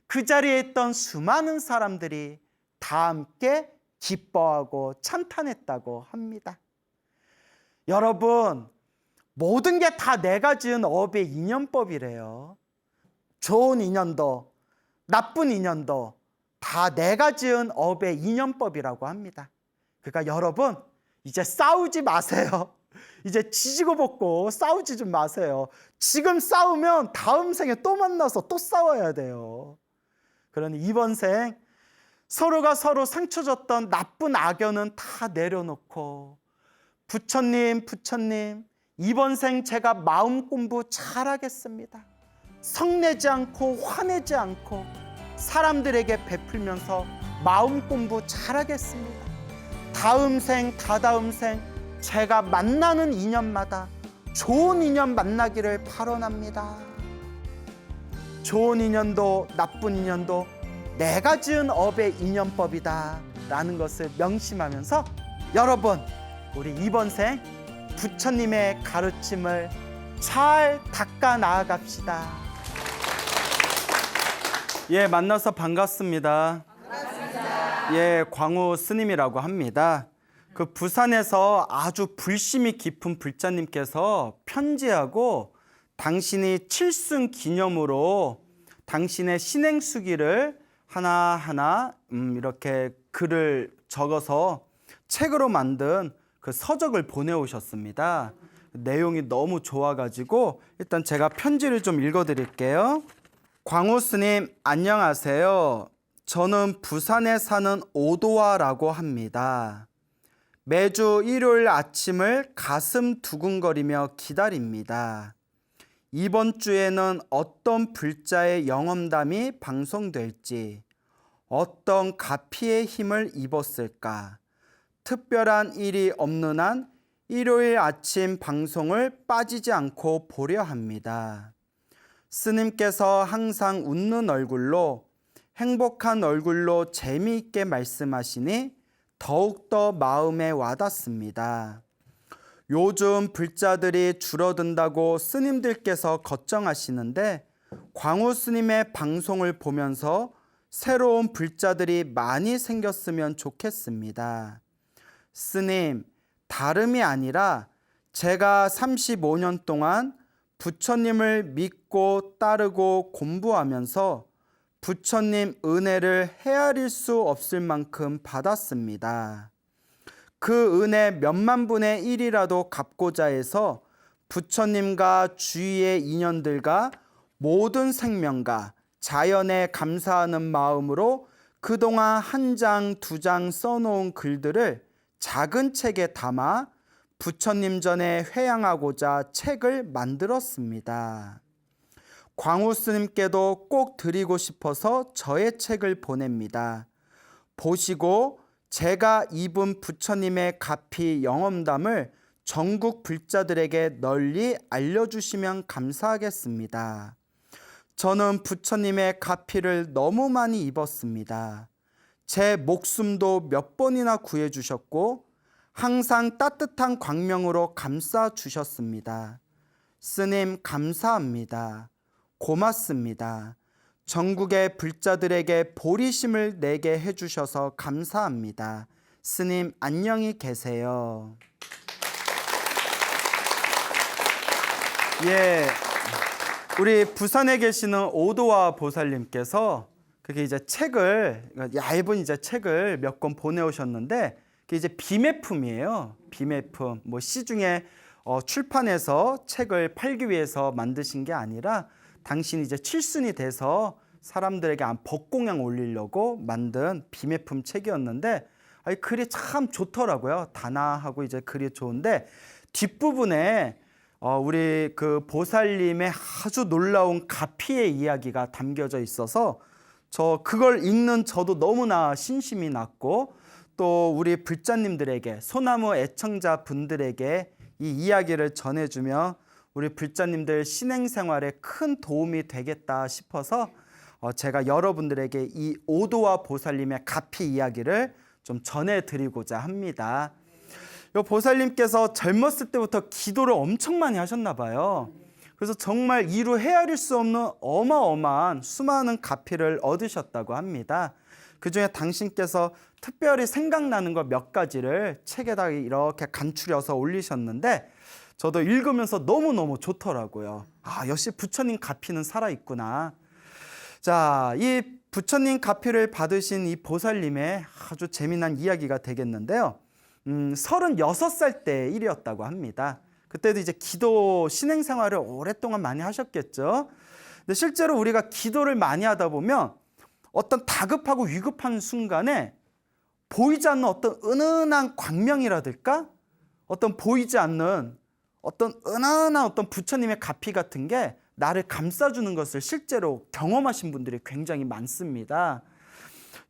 그 자리에 있던 수많은 사람들이 다 함께 기뻐하고 찬탄했다고 합니다. 여러분, 모든 게 다 내가 지은 업의 인연법이래요. 좋은 인연도 나쁜 인연도 다 내가 지은 업의 인연법이라고 합니다. 그러니까 여러분 이제 싸우지 마세요. 이제 지지고 볶고 싸우지 좀 마세요. 지금 싸우면 다음 생에 또 만나서 또 싸워야 돼요. 그러니 이번 생 서로가 서로 상처 줬던 나쁜 악연은 다 내려놓고 부처님 이번 생 제가 마음 공부 잘하겠습니다. 성내지 않고 화내지 않고 사람들에게 베풀면서 마음 공부 잘하겠습니다. 다음 생 다다음 생 제가 만나는 인연마다 좋은 인연 만나기를 발언합니다. 좋은 인연도 나쁜 인연도 내가 지은 업의 인연법이다 라는 것을 명심하면서 여러분 우리 이번 생 부처님의 가르침을 잘 닦아 나아갑시다. 예, 만나서 반갑습니다. 예, 광우 스님이라고 합니다. 그 부산에서 아주 불심이 깊은 불자님께서 편지하고 당신이 칠순 기념으로 당신의 신행수기를 하나하나 이렇게 글을 적어서 책으로 만든 그 서적을 보내오셨습니다. 내용이 너무 좋아가지고 일단 제가 편지를 좀 읽어드릴게요. 광우 스님 안녕하세요. 저는 부산에 사는 오도화라고 합니다. 매주 일요일 아침을 가슴 두근거리며 기다립니다. 이번 주에는 어떤 불자의 영험담이 방송될지, 어떤 가피의 힘을 입었을까, 특별한 일이 없는 한 일요일 아침 방송을 빠지지 않고 보려 합니다. 스님께서 항상 웃는 얼굴로, 행복한 얼굴로 재미있게 말씀하시니 더욱더 마음에 와닿습니다. 요즘 불자들이 줄어든다고 스님들께서 걱정하시는데 광우 스님의 방송을 보면서 새로운 불자들이 많이 생겼으면 좋겠습니다. 스님, 다름이 아니라 제가 35년 동안 부처님을 믿고 따르고 공부하면서 부처님 은혜를 헤아릴 수 없을 만큼 받았습니다. 그 은혜 몇만 분의 1이라도 갚고자 해서 부처님과 주위의 인연들과 모든 생명과 자연에 감사하는 마음으로 그동안 한 장, 두 장 써놓은 글들을 작은 책에 담아 부처님 전에 회양하고자 책을 만들었습니다. 광우 스님께도 꼭 드리고 싶어서 저의 책을 보냅니다. 보시고 제가 입은 부처님의 가피 영험담을 전국 불자들에게 널리 알려주시면 감사하겠습니다. 저는 부처님의 가피를 너무 많이 입었습니다. 제 목숨도 몇 번이나 구해주셨고 항상 따뜻한 광명으로 감싸주셨습니다. 스님 감사합니다. 고맙습니다. 전국의 불자들에게 보리심을 내게 해주셔서 감사합니다. 스님 안녕히 계세요. 예, 우리 부산에 계시는 오도화 보살님께서 그게 이제 책을 얇은 이제 책을 몇 권 보내오셨는데 그게 이제 비매품이에요. 비매품. 뭐 시중에 출판해서 책을 팔기 위해서 만드신 게 아니라 당신이 이제 칠순이 돼서 사람들에게 법공양 올리려고 만든 비매품 책이었는데 글이 참 좋더라고요. 단아하고 이제 글이 좋은데 뒷부분에 우리 그 보살님의 아주 놀라운 가피의 이야기가 담겨져 있어서 그걸 읽는 저도 너무나 신심이 났고 또 우리 불자님들에게 소나무 애청자 분들에게 이 이야기를 전해주며 우리 불자님들 신행생활에 큰 도움이 되겠다 싶어서 제가 여러분들에게 이 오도화 보살님의 가피 이야기를 좀 전해드리고자 합니다. 이 보살님께서 젊었을 때부터 기도를 엄청 많이 하셨나 봐요. 그래서 정말 이루 헤아릴 수 없는 어마어마한 수많은 가피를 얻으셨다고 합니다. 그중에 당신께서 특별히 생각나는 것 몇 가지를 책에다 이렇게 간추려서 올리셨는데 저도 읽으면서 너무너무 좋더라고요. 역시 부처님 가피는 살아있구나. 자, 이 부처님 가피를 받으신 이 보살님의 아주 재미난 이야기가 되겠는데요. 36살 때 일이었다고 합니다. 그때도 이제 기도 신행 생활을 오랫동안 많이 하셨겠죠. 근데 실제로 우리가 기도를 많이 하다 보면 어떤 다급하고 위급한 순간에 보이지 않는 어떤 은은한 광명이라든가 어떤 보이지 않는 어떤 은은한 어떤 부처님의 가피 같은 게 나를 감싸주는 것을 실제로 경험하신 분들이 굉장히 많습니다.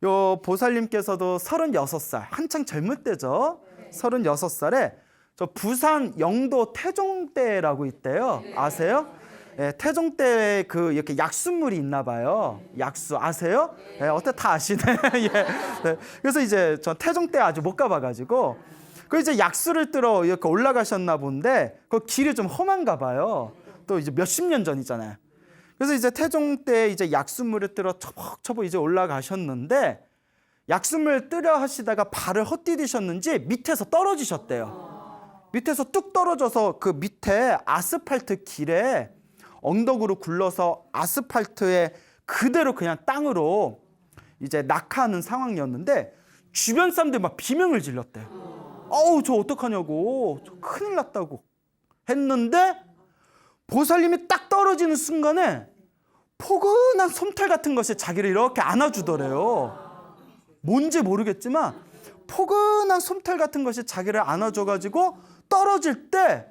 요 보살님께서도 36살, 한창 젊을 때죠. 36살에 저 부산 영도 태종대라고 있대요. 아세요? 예, 태종대에 이렇게 약수물이 있나 봐요. 약수 아세요? 예, 어때 다 아시네. 예. 네. 그래서 이제 저 태종대 아주 못 가봐가지고 이제 약수를 뜨러 이렇게 올라가셨나 본데 그 길이 좀 험한가 봐요. 또 이제 몇십 년 전이잖아요. 그래서 이제 태종대에 이제 약수물을 뜨러 처벅처벅 이제 올라가셨는데 약수물 뜨려 하시다가 발을 헛디디셨는지 밑에서 떨어지셨대요. 밑에서 뚝 떨어져서 그 밑에 아스팔트 길에 엉덩으로 굴러서 아스팔트에 그대로 그냥 땅으로 이제 낙하하는 상황이었는데 주변 사람들이 막 비명을 질렀대요. 어우, 저 어떡하냐고, 저 큰일 났다고 했는데 보살님이 딱 떨어지는 순간에 포근한 솜털 같은 것이 자기를 이렇게 안아주더래요. 뭔지 모르겠지만 포근한 솜털 같은 것이 자기를 안아줘가지고 떨어질 때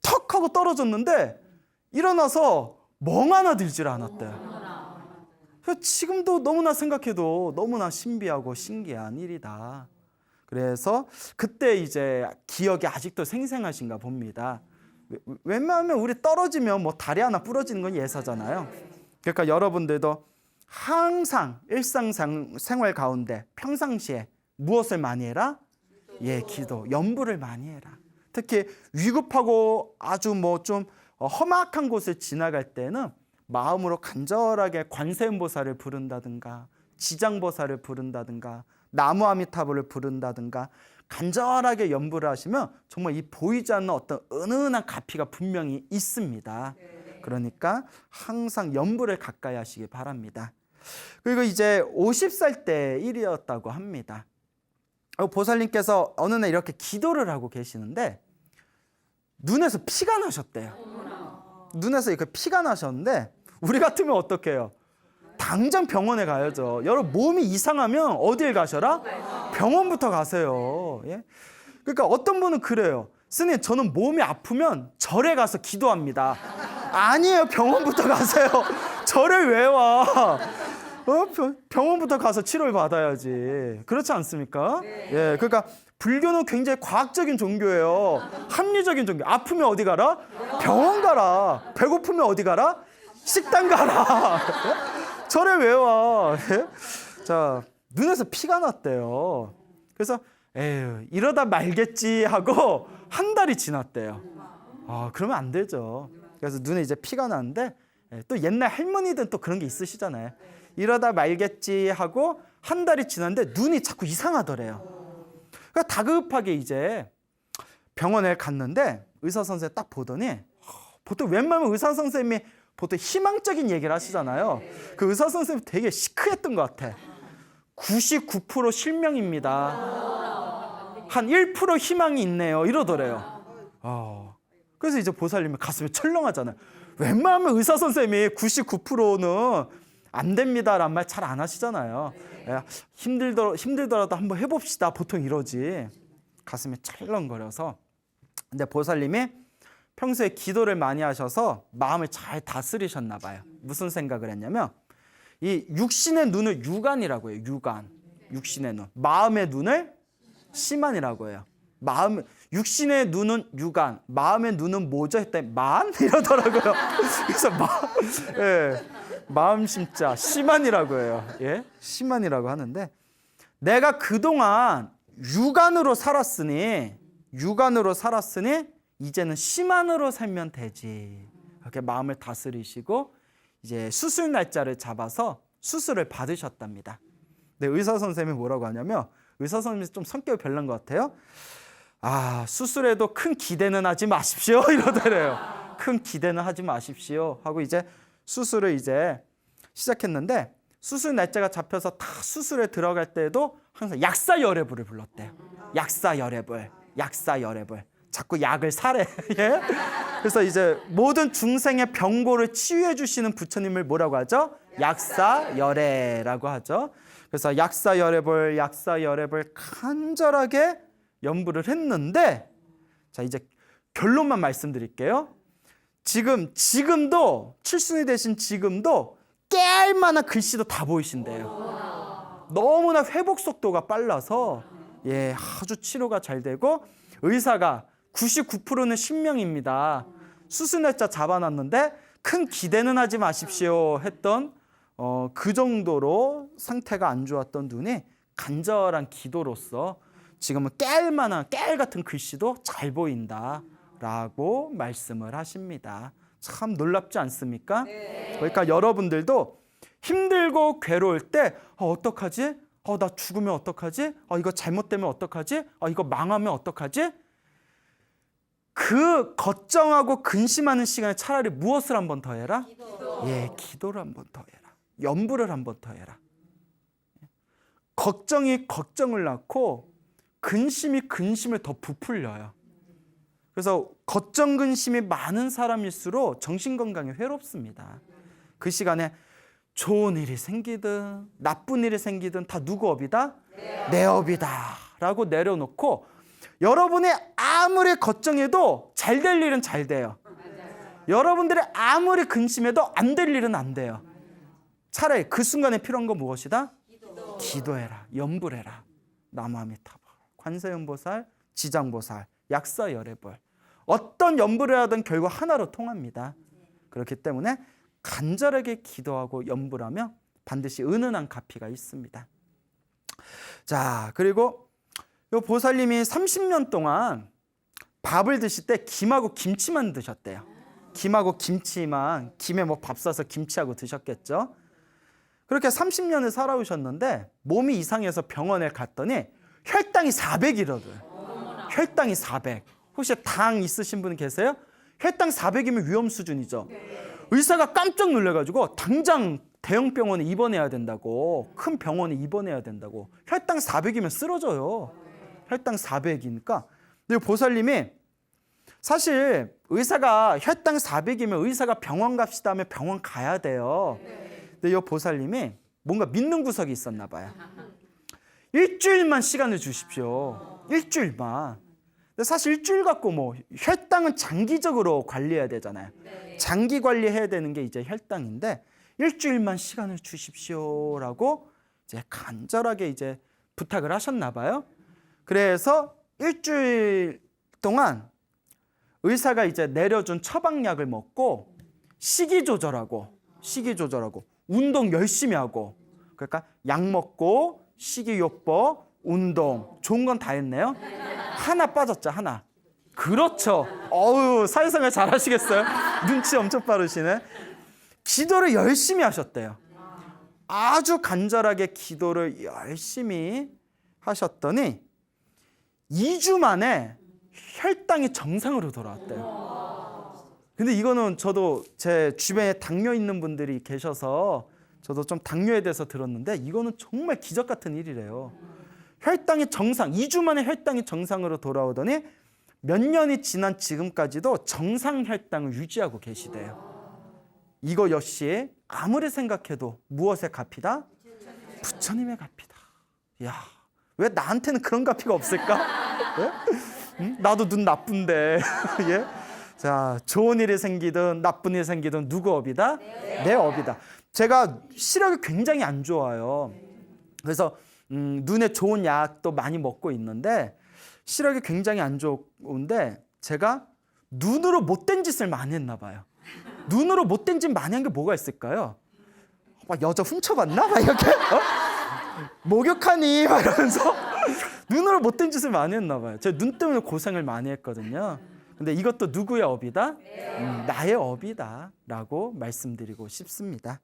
턱 하고 떨어졌는데 일어나서 멍 하나 들질 않았대요. 지금도 너무나 생각해도 너무나 신비하고 신기한 일이다. 그래서 그때 이제 기억이 아직도 생생하신가 봅니다. 웬만하면 우리 떨어지면 뭐 다리 하나 부러지는 건 예사잖아요. 그러니까 여러분들도 항상 일상생활 가운데 평상시에 무엇을 많이 해라? 예, 기도, 염불을 많이 해라. 특히 위급하고 아주 뭐 좀 험악한 곳을 지나갈 때는 마음으로 간절하게 관세음보살을 부른다든가 지장보살을 부른다든가 나무아미타불을 부른다든가 간절하게 염불을 하시면 정말 이 보이지 않는 어떤 은은한 가피가 분명히 있습니다. 그러니까 항상 염불을 가까이 하시기 바랍니다. 그리고 이제 50살 때 일이었다고 합니다. 보살님께서 어느 날 이렇게 기도를 하고 계시는데 눈에서 피가 나셨대요. 눈에서 이렇게 피가 나셨는데 우리 같으면 어떻게 해요? 당장 병원에 가야죠. 여러분 몸이 이상하면 어딜 가셔라? 병원부터 가세요. 예? 그러니까 어떤 분은 그래요. 스님, 저는 몸이 아프면 절에 가서 기도합니다. 아니에요. 병원부터 가세요. 절을 왜 와? 병원부터 가서 치료를 받아야지. 그렇지 않습니까? 예, 그러니까 불교는 굉장히 과학적인 종교예요. 합리적인 종교. 아프면 어디 가라? 병원 가라. 배고프면 어디 가라? 식당 가라. 절에 왜 와? 자, 눈에서 피가 났대요. 그래서 에휴, 이러다 말겠지 하고 한 달이 지났대요. 그러면 안 되죠. 그래서 눈에 이제 피가 나는데 또 옛날 할머니들은 또 그런 게 있으시잖아요. 이러다 말겠지 하고 한 달이 지났는데 눈이 자꾸 이상하더래요. 그러니까 다급하게 이제 병원에 갔는데 의사 선생님 딱 보더니 보통 웬만하면 의사 선생님이 보통 희망적인 얘기를 하시잖아요. 그 의사 선생님이 되게 시크했던 것 같아. 99% 실명입니다. 한 1% 희망이 있네요. 이러더래요. 그래서 이제 보살님이 가슴이 철렁하잖아요. 웬만하면 의사 선생님이 99%는 안 됩니다라는 말 잘 안 하시잖아요. 힘들더라도 한번 해봅시다. 보통 이러지. 가슴이 철렁거려서. 근데 보살님이 평소에 기도를 많이 하셔서 마음을 잘 다스리셨나 봐요. 무슨 생각을 했냐면 이 육신의 눈을 유관이라고 해요. 유관. 육신의 눈. 마음의 눈을 시만이라고 해요. 육신의 눈은 유관, 마음의 눈은 뭐죠? 했더니 만? 이러더라고요. 그래서 마음 심자 시만이라고 해요. 예? 시만이라고 하는데 내가 그동안 육안으로 살았으니 이제는 시만으로 살면 되지. 이렇게 마음을 다스리시고 이제 수술 날짜를 잡아서 수술을 받으셨답니다. 근데 의사 선생님이 뭐라고 하냐면 의사 선생님이 좀 성격이 별난 것 같아요. 수술에도 큰 기대는 하지 마십시오. 이러더래요. 큰 기대는 하지 마십시오. 하고 이제 수술을 이제 시작했는데 수술 날짜가 잡혀서 다 수술에 들어갈 때도 항상 약사열애불을 불렀대요. 약사열애불. 자꾸 약을 사래. 예? 그래서 이제 모든 중생의 병고를 치유해 주시는 부처님을 뭐라고 하죠? 약사열애라고 하죠. 그래서 약사열애불 간절하게 염불을 했는데 자 이제 결론만 말씀드릴게요. 지금도 칠순이 되신 지금도 깨알 만한 글씨도 다 보이신대요. 너무나 회복 속도가 빨라서 아주 치료가 잘 되고 의사가 99%는 신명입니다. 수술 날짜 잡아놨는데 큰 기대는 하지 마십시오 했던 그 정도로 상태가 안 좋았던 눈이 간절한 기도로서 지금은 깨알 같은 글씨도 잘 보인다라고 말씀을 하십니다. 참 놀랍지 않습니까? 네. 그러니까 여러분들도 힘들고 괴로울 때 어떡하지? 나 죽으면 어떡하지? 이거 잘못되면 어떡하지? 이거 망하면 어떡하지? 그 걱정하고 근심하는 시간에 차라리 무엇을 한 번 더 해라? 기도를 한 번 더 해라. 염불을 한 번 더 해라. 걱정이 걱정을 낳고 근심이 근심을 더 부풀려요. 그래서 걱정 근심이 많은 사람일수록 정신건강에 해롭습니다. 그 시간에 좋은 일이 생기든 나쁜 일이 생기든 다 누구 업이다? 내 업이다 라고 내려놓고 여러분이 아무리 걱정해도 잘 될 일은 잘 돼요. 여러분들이 아무리 근심해도 안 될 일은 안 돼요. 차라리 그 순간에 필요한 건 무엇이다? 기도해라. 염불해라. 나무아미타불, 관세음보살, 지장보살, 약사열애벌. 어떤 염불을 하든 결국 하나로 통합니다. 그렇기 때문에 간절하게 기도하고 염불하며 반드시 은은한 가피가 있습니다. 자, 그리고 이 보살님이 30년 동안 밥을 드실 때 김하고 김치만 드셨대요. 김하고 김치만, 김에 뭐 밥 싸서 김치하고 드셨겠죠. 그렇게 30년을 살아오셨는데 몸이 이상해서 병원에 갔더니 혈당이 400이거든. 혈당이 400. 혹시 당 있으신 분 계세요? 혈당 400이면 위험 수준이죠. 의사가 깜짝 놀라가지고 당장 대형 병원에 입원해야 된다고, 큰 병원에 입원해야 된다고. 혈당 400이면 쓰러져요. 혈당 400이니까. 근데 보살님이 사실 의사가 혈당 400이면 의사가 병원 갑시다 하면 병원 가야 돼요. 근데 이 보살님이 뭔가 믿는 구석이 있었나 봐요. 일주일만 시간을 주십시오. 일주일만. 근데 사실 일주일 갖고 뭐 혈당은 장기적으로 관리해야 되잖아요. 장기 관리해야 되는 게 이제 혈당인데 일주일만 시간을 주십시오라고 이제 간절하게 이제 부탁을 하셨나 봐요. 그래서 일주일 동안 의사가 이제 내려준 처방약을 먹고 식이 조절하고 운동 열심히 하고, 그러니까 약 먹고 식이요법, 운동, 좋은 건 다 했네요. 하나 빠졌죠, 하나. 그렇죠. 어우, 사회생활 잘하시겠어요? 눈치 엄청 빠르시네. 기도를 열심히 하셨대요. 아주 간절하게 기도를 열심히 하셨더니 2주 만에 혈당이 정상으로 돌아왔대요. 근데 이거는 저도 제 주변에 당뇨 있는 분들이 계셔서 저도 좀 당뇨에 대해서 들었는데 이거는 정말 기적 같은 일이래요. 혈당이 정상, 2주 만에 혈당이 정상으로 돌아오더니 몇 년이 지난 지금까지도 정상 혈당을 유지하고 계시대요. 이거 역시 아무리 생각해도 무엇의 값이다? 부처님의 값이다. 야, 왜 나한테는 그런 값이 없을까? 예? 응? 나도 눈 나쁜데. 예? 자, 좋은 일이 생기든 나쁜 일이 생기든 누구 업이다? 내 업이다. 제가 시력이 굉장히 안 좋아요. 그래서 눈에 좋은 약도 많이 먹고 있는데 시력이 굉장히 안 좋은데 제가 눈으로 못된 짓을 많이 했나 봐요. 눈으로 못된 짓 많이 한 게 뭐가 있을까요? 막 여자 훔쳐봤나? 막 이렇게? 목욕하니? 막 이러면서 눈으로 못된 짓을 많이 했나 봐요. 제가 눈 때문에 고생을 많이 했거든요. 근데 이것도 누구의 업이다? 나의 업이다 라고 말씀드리고 싶습니다.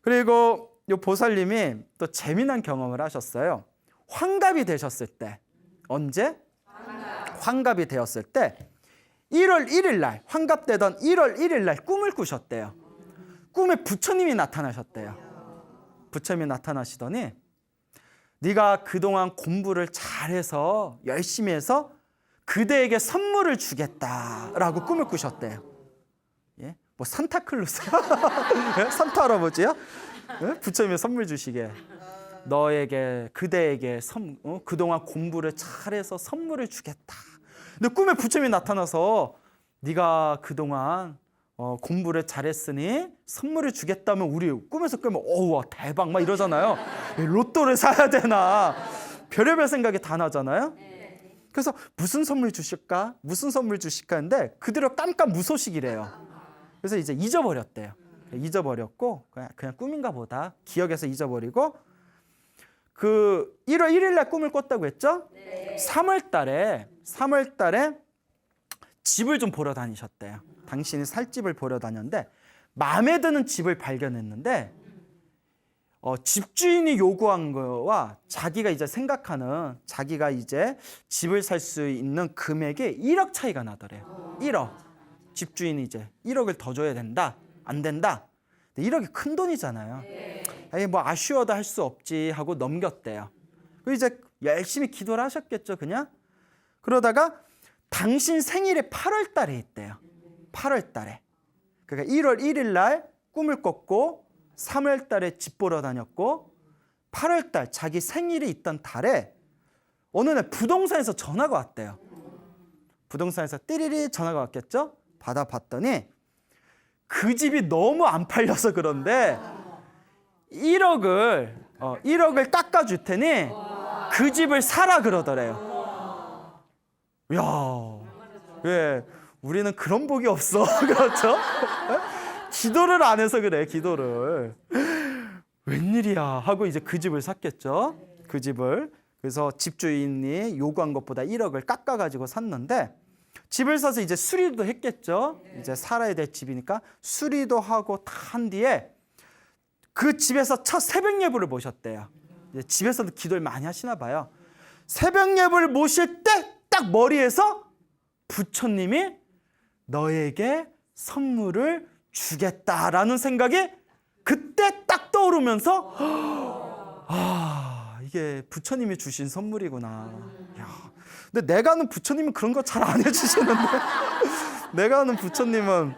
그리고 이 보살님이 또 재미난 경험을 하셨어요. 환갑이 되셨을 때. 언제? 환갑이 되었을 때 1월 1일 날, 환갑되던 1월 1일 날 꿈을 꾸셨대요. 꿈에 부처님이 나타나셨대요. 부처님이 나타나시더니 네가 그동안 공부를 잘해서 열심히 해서 그대에게 선물을 주겠다라고 꿈을 꾸셨대요. 예? 뭐 산타클로스? 예? 산타 할아버지요? 예? 부처님이 선물 주시게. 너에게, 그대에게 그동안 공부를 잘해서 선물을 주겠다. 근데 꿈에 부처님이 나타나서 네가 그동안 공부를 잘했으니 선물을 주겠다면 우리 꿈에서 깨면 어우 대박 막 이러잖아요. 로또를 사야 되나 별의별 생각이 다 나잖아요. 그래서 무슨 선물 주실까? 무슨 선물 주실까 했는데 그대로 깜깜 무소식이래요. 그래서 이제 잊어버렸대요. 잊어버렸고 그냥 꿈인가 보다 기억에서 잊어버리고 그 1월 1일 날 꿈을 꿨다고 했죠? 3월 달에 집을 좀 보러 다니셨대요. 당신이 살 집을 보러 다녔는데 마음에 드는 집을 발견했는데 집주인이 요구한 거와 자기가 이제 생각하는 자기가 이제 집을 살 수 있는 금액이 1억 차이가 나더래요. 1억. 집주인이 이제 1억을 더 줘야 된다. 안 된다. 근데 1억이 큰 돈이잖아요. 에이, 뭐 아쉬워도 할 수 없지 하고 넘겼대요. 그리고 이제 열심히 기도를 하셨겠죠, 그냥. 그러다가 당신 생일이 8월 달에 있대요. 8월 달에. 그러니까 1월 1일 날 꿈을 꿨고 3월 달에 집 보러 다녔고 8월 달 자기 생일이 있던 달에 어느 날 부동산에서 전화가 왔대요. 부동산에서 띠리리 전화가 왔겠죠? 받아봤더니 그 집이 너무 안 팔려서 그런데 1억을 깎아줄 테니 그 집을 사라 그러더래요. 이야, 왜 우리는 그런 복이 없어. 그렇죠? 기도를 안 해서 그래, 기도를. 웬일이야 하고 이제 그 집을 샀겠죠. 그 집을. 그래서 집주인이 요구한 것보다 1억을 깎아가지고 샀는데 집을 사서 이제 수리도 했겠죠. 이제 살아야 될 집이니까 수리도 하고 다 한 뒤에 그 집에서 첫 새벽 예불을 모셨대요. 이제 집에서도 기도를 많이 하시나 봐요. 새벽 예불을 모실 때 딱 머리에서 부처님이 너에게 선물을 주겠다라는 생각이 그때 딱 떠오르면서 아, 이게 부처님이 주신 선물이구나. 야, 근데 내가 아는 부처님은 그런 거 잘 안 해주시는데 내가 아는 부처님은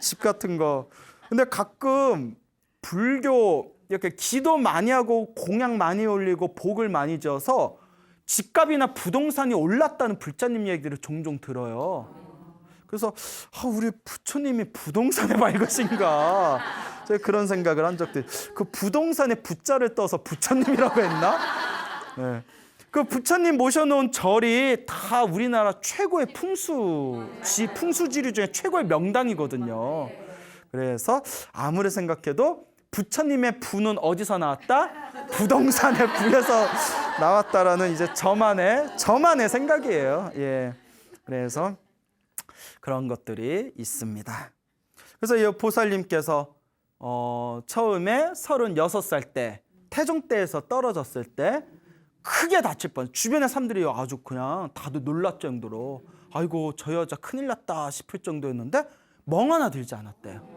집 같은 거. 근데 가끔 불교 이렇게 기도 많이 하고 공약 많이 올리고 복을 많이 줘서 집값이나 부동산이 올랐다는 불자님 얘기들을 종종 들어요. 그래서 우리 부처님이 부동산에 밝으신가 제가 그런 생각을 한 적도 있어요. 그 부동산에 부자를 떠서 부처님이라고 했나? 네. 그 부처님 모셔놓은 절이 다 우리나라 최고의 풍수지리 중에 최고의 명당이거든요. 그래서 아무리 생각해도 부처님의 부는 어디서 나왔다? 부동산의 부에서 나왔다라는 이제 저만의 생각이에요. 예. 그래서 그런 것들이 있습니다. 그래서 이 보살님께서 처음에 36살 때 태종대에서 떨어졌을 때 크게 다칠 뻔. 주변의 사람들이 아주 그냥 다들 놀랄 정도로 아이고 저 여자 큰일 났다 싶을 정도였는데 멍 하나 들지 않았대요.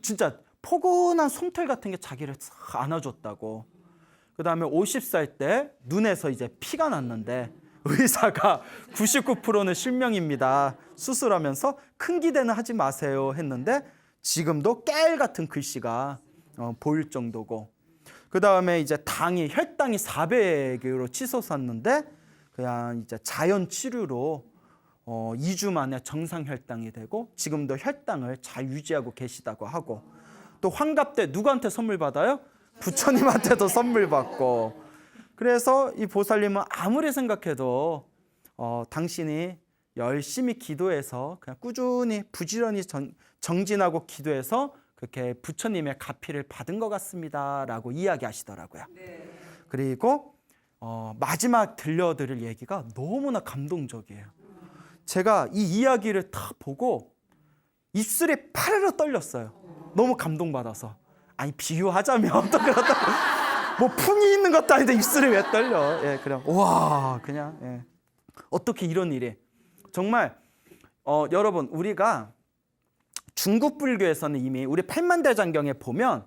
진짜 포근한 솜털 같은 게 자기를 안아줬다고. 그 다음에 50살 때 눈에서 이제 피가 났는데 의사가 99%는 실명입니다. 수술하면서 큰 기대는 하지 마세요 했는데 지금도 깨알 같은 글씨가 보일 정도고. 그 다음에 이제 혈당이 400으로 치솟았는데 그냥 이제 자연 치료로 2주 만에 정상 혈당이 되고 지금도 혈당을 잘 유지하고 계시다고 하고. 또 환갑 때 누구한테 선물 받아요? 부처님한테도 선물 받고. 그래서 이 보살님은 아무리 생각해도 당신이 열심히 기도해서 그냥 꾸준히 부지런히 정진하고 기도해서 그렇게 부처님의 가피를 받은 것 같습니다 라고 이야기하시더라고요. 네. 그리고 마지막 들려드릴 얘기가 너무나 감동적이에요. 제가 이 이야기를 다 보고 입술이 파르르 떨렸어요. 너무 감동받아서. 아니 비유하자면 또 그렇다. 뭐 풍이 있는 것도 아닌데 입술이 왜 떨려? 예, 그냥 와 그냥 예. 어떻게 이런 일이 정말 여러분 우리가 중국 불교에서는 이미 우리 팔만대장경에 보면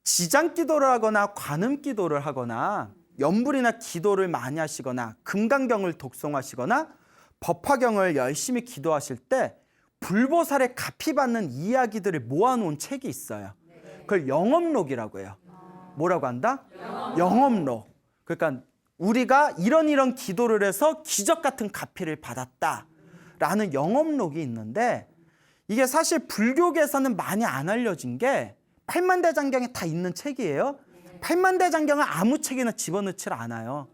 지장기도를 하거나 관음기도를 하거나 연불이나 기도를 많이 하시거나 금강경을 독송하시거나 법화경을 열심히 기도하실 때 불보살의 가피받는 이야기들을 모아놓은 책이 있어요. 그걸 영업록이라고 해요. 뭐라고 한다? 영업록. 그러니까 우리가 이런 기도를 해서 기적 같은 가피를 받았다라는 영업록이 있는데 이게 사실 불교계에서는 많이 안 알려진 게 팔만대장경에 다 있는 책이에요. 팔만대장경은 아무 책이나 집어넣질 않아요.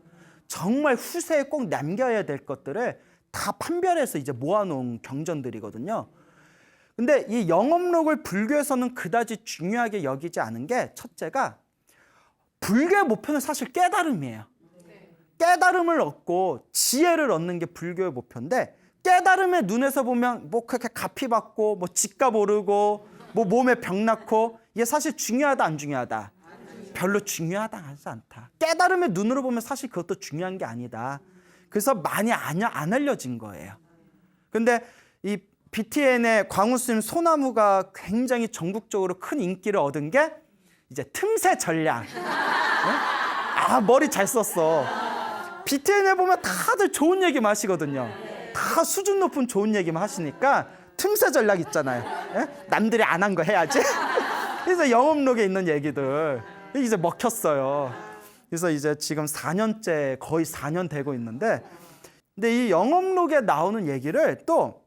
정말 후세에 꼭 남겨야 될 것들을 다 판별해서 이제 모아놓은 경전들이거든요. 근데 이 영업록을 불교에서는 그다지 중요하게 여기지 않은 게 첫째가 불교의 목표는 사실 깨달음이에요. 깨달음을 얻고 지혜를 얻는 게 불교의 목표인데 깨달음의 눈에서 보면 뭐 그렇게 가피 받고 뭐 집값 오르고 뭐 몸에 병 낳고 이게 사실 중요하다 안 중요하다? 별로 중요하다 하지 않다. 깨달음의 눈으로 보면 사실 그것도 중요한 게 아니다. 그래서 많이 안 알려진 거예요. 근데 이 BTN의 광우스님 소나무가 굉장히 전국적으로 큰 인기를 얻은 게 이제 틈새 전략. 네? 아, 머리 잘 썼어. BTN에 보면 다들 좋은 얘기만 하시거든요. 다 수준 높은 좋은 얘기만 하시니까 틈새 전략 있잖아요. 예? 남들이 안 한 거 해야지. 그래서 영업록에 있는 얘기들 이제 먹혔어요. 그래서 이제 지금 4년째, 거의 4년 되고 있는데, 근데 이 영업록에 나오는 얘기를 또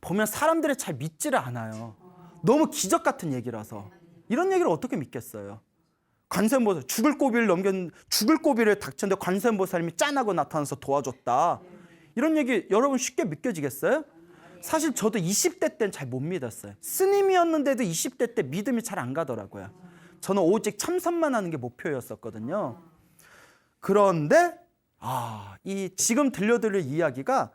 보면 사람들이 잘 믿지를 않아요. 너무 기적 같은 얘기라서. 이런 얘기를 어떻게 믿겠어요? 관세음보살, 죽을 고비를 닥쳤는데 관세음보살님이 짠하고 나타나서 도와줬다. 이런 얘기 여러분 쉽게 믿겨지겠어요? 사실 저도 20대 때는 잘 못 믿었어요. 스님이었는데도 20대 때 믿음이 잘 안 가더라고요. 저는 오직 참선만 하는 게 목표였었거든요. 그런데 이 지금 들려드릴 이야기가